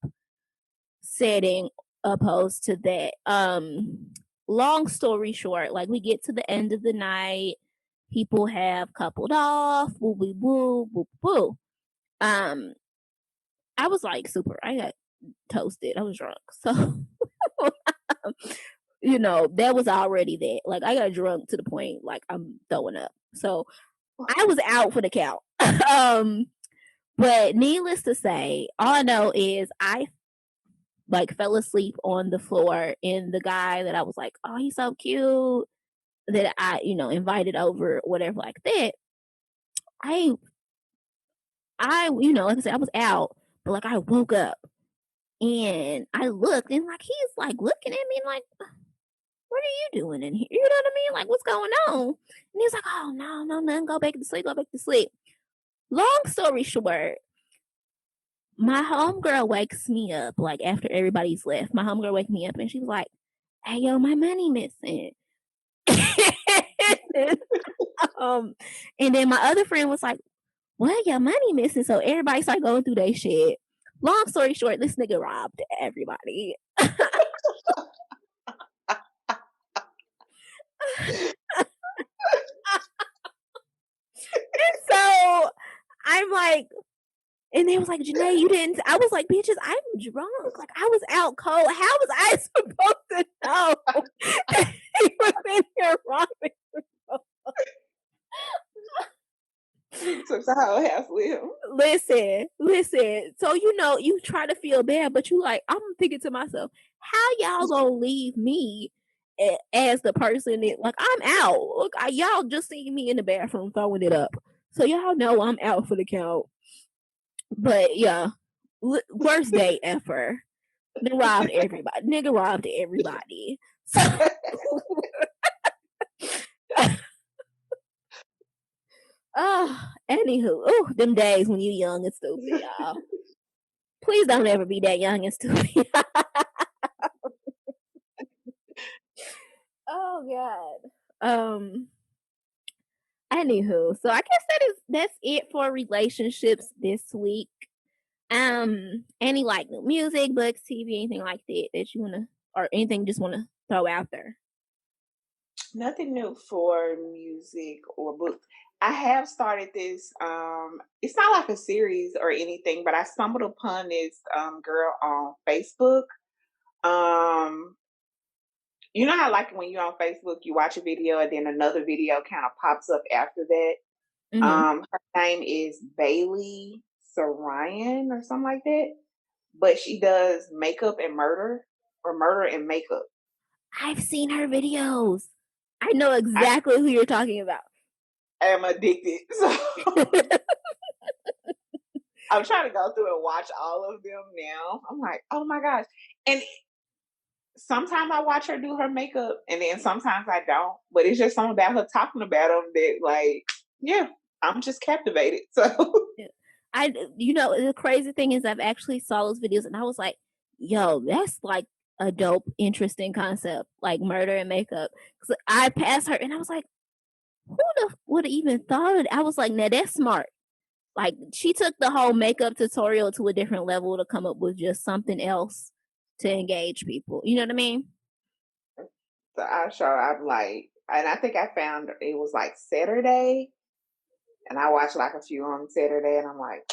setting opposed to that. Long story short, like we get to the end of the night, people have coupled off, woo woo woo woo woo. I was like I got toasted. I was drunk. So that was already that. Like I got drunk to the point like I'm throwing up. So I was out for the count. But needless to say, all I know is I like fell asleep on the floor, and the guy that I was like, oh, he's so cute, that I, invited over, whatever like that. I like I said, I was out, but like I woke up and I looked, and like he's like looking at me like, what are you doing in here? You know what I mean? Like, what's going on? And he's like, oh, no, nothing. Go back to sleep. Long story short, my homegirl wakes me up, like, after everybody's left. My homegirl wakes me up, and she's like, hey, yo, my money missing. And then my other friend was like, what? Your money missing? So everybody started going through their shit. Long story short, this nigga robbed everybody. So I'm like, and they was like, Janae, you didn't. I was like, bitches, I'm drunk. Like, I was out cold. How was I supposed to know he was in here robbing? Took the whole house with him. Listen. So, you try to feel bad, but you like, I'm thinking to myself, how y'all gonna leave me as the person that, like, I'm out. Look, y'all just see me in the bathroom throwing it up. So y'all know I'm out for the count. But yeah, worst day ever. They robbed everybody. Nigga robbed everybody. So, anywho, them days when you young and stupid, y'all. Please don't ever be that young and stupid. Oh God. Anywho, so I guess that's it for relationships this week. Any like new music, books, TV, anything like that you wanna, or anything you just wanna throw out there? Nothing new for music or books. I have started this. It's not like a series or anything, but I stumbled upon this girl on Facebook. Um, you know how like when you're on Facebook, you watch a video and then another video kind of pops up after that. Mm-hmm. Her name is Bailey Sarian or something like that, but she does makeup and murder, or murder and makeup. I've seen her videos. I know exactly who you're talking about. I am addicted. So I'm trying to go through and watch all of them now. I'm like, oh my gosh. And sometimes I watch her do her makeup and then sometimes I don't. But it's just something about her talking about them that, like, yeah, I'm just captivated. So the crazy thing is I've actually saw those videos and I was like, yo, that's like a dope, interesting concept, like murder and makeup. Cause I passed her and I was like, who would have even thought of it? I was like, nah, that's smart. Like she took the whole makeup tutorial to a different level to come up with just something else to engage people. You know what I mean? So I'm like, and I think I found it was like Saturday, and I watched like a few on Saturday, and I'm like,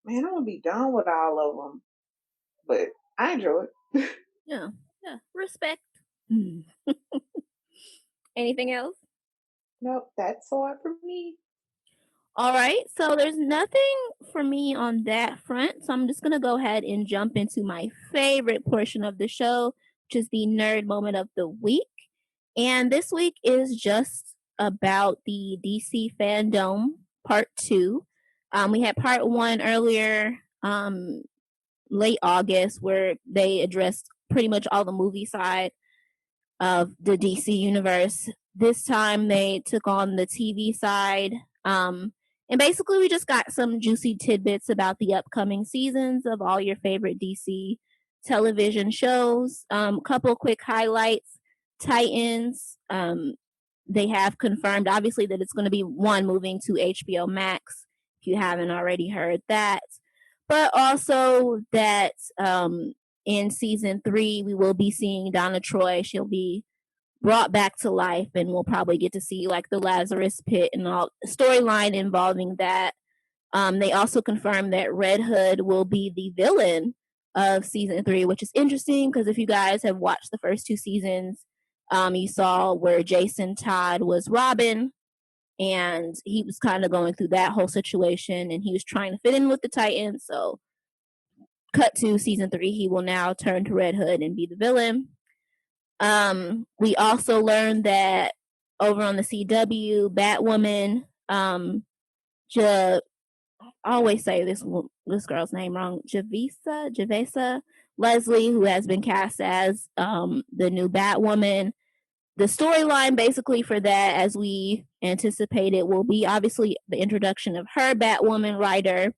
man, I'm gonna be done with all of them, but I enjoy it. Yeah, respect. Anything else? Nope, that's all for me. All right, so there's nothing for me on that front, so I'm just gonna go ahead and jump into my favorite portion of the show, which is the nerd moment of the week. And this week is just about the DC Fandome Part 2. We had Part 1 earlier, late August, where they addressed pretty much all the movie side of the DC universe. This time they took on the TV side. And basically, we just got some juicy tidbits about the upcoming seasons of all your favorite DC television shows. Couple quick highlights. Titans. They have confirmed, obviously, that it's going to be one moving to HBO Max. If you haven't already heard that, but also that in season 3 we will be seeing Donna Troy. She'll be brought back to life, and we'll probably get to see like the Lazarus Pit and all storyline involving that. They also confirmed that Red Hood will be the villain of season 3, which is interesting because if you guys have watched the first 2 seasons, you saw where Jason Todd was Robin, and he was kind of going through that whole situation, and he was trying to fit in with the Titans. So, cut to season 3, he will now turn to Red Hood and be the villain. We also learned that over on the CW, Batwoman, I always say this girl's name wrong, Javesa Leslie, who has been cast as the new Batwoman. The storyline basically for that, as we anticipated, will be obviously the introduction of her Batwoman writer,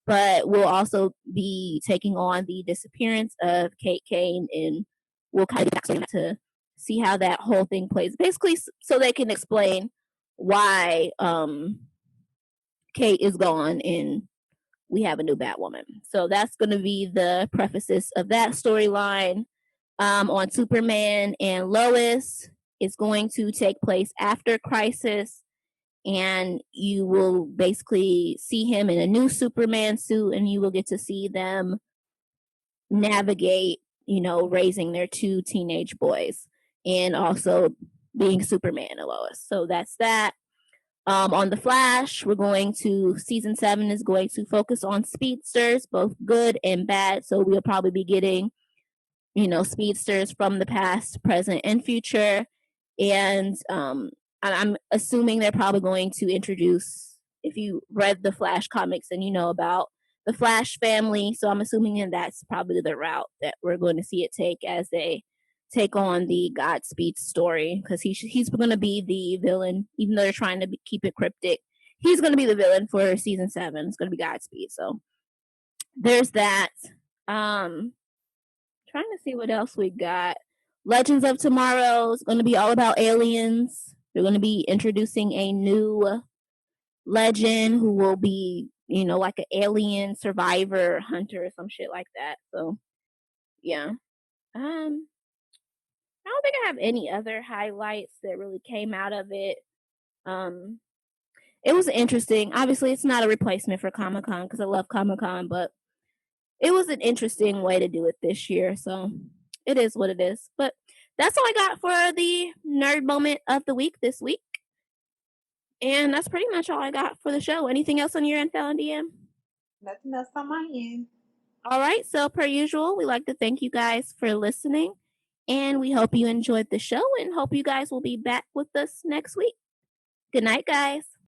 but we'll also be taking on the disappearance of Kate Kane, and we'll kind of get to see how that whole thing plays. Basically, so they can explain why Kate is gone and we have a new Batwoman. So that's going to be the prefaces of that storyline. On Superman and Lois, it's going to take place after Crisis, and you will basically see him in a new Superman suit, and you will get to see them navigate, raising their 2 teenage boys and also being Superman and Lois. So that's that. On The Flash, season 7 is going to focus on speedsters, both good and bad. So we'll probably be getting, speedsters from the past, present, and future. And I'm assuming they're probably going to introduce, if you read the Flash comics and you know about the Flash family. So I'm assuming that's probably the route that we're going to see it take as they take on the Godspeed story, because he's going to be the villain, even though they're trying to keep it cryptic. He's going to be the villain for season 7. It's going to be Godspeed. So there's that. Trying to see what else we got. Legends of Tomorrow is going to be all about aliens. They're going to be introducing a new legend who will be, like an alien survivor hunter or some shit like that. So yeah. I don't think I have any other highlights that really came out of it. It was interesting. Obviously, it's not a replacement for Comic-Con because I love Comic-Con, but it was an interesting way to do it this year. So it is what it is. But that's all I got for the nerd moment of the week this week. And that's pretty much all I got for the show. Anything else on your end, Falan DeAnn? Nothing else on my end. All right. So per usual, we like to thank you guys for listening. And we hope you enjoyed the show and hope you guys will be back with us next week. Good night, guys.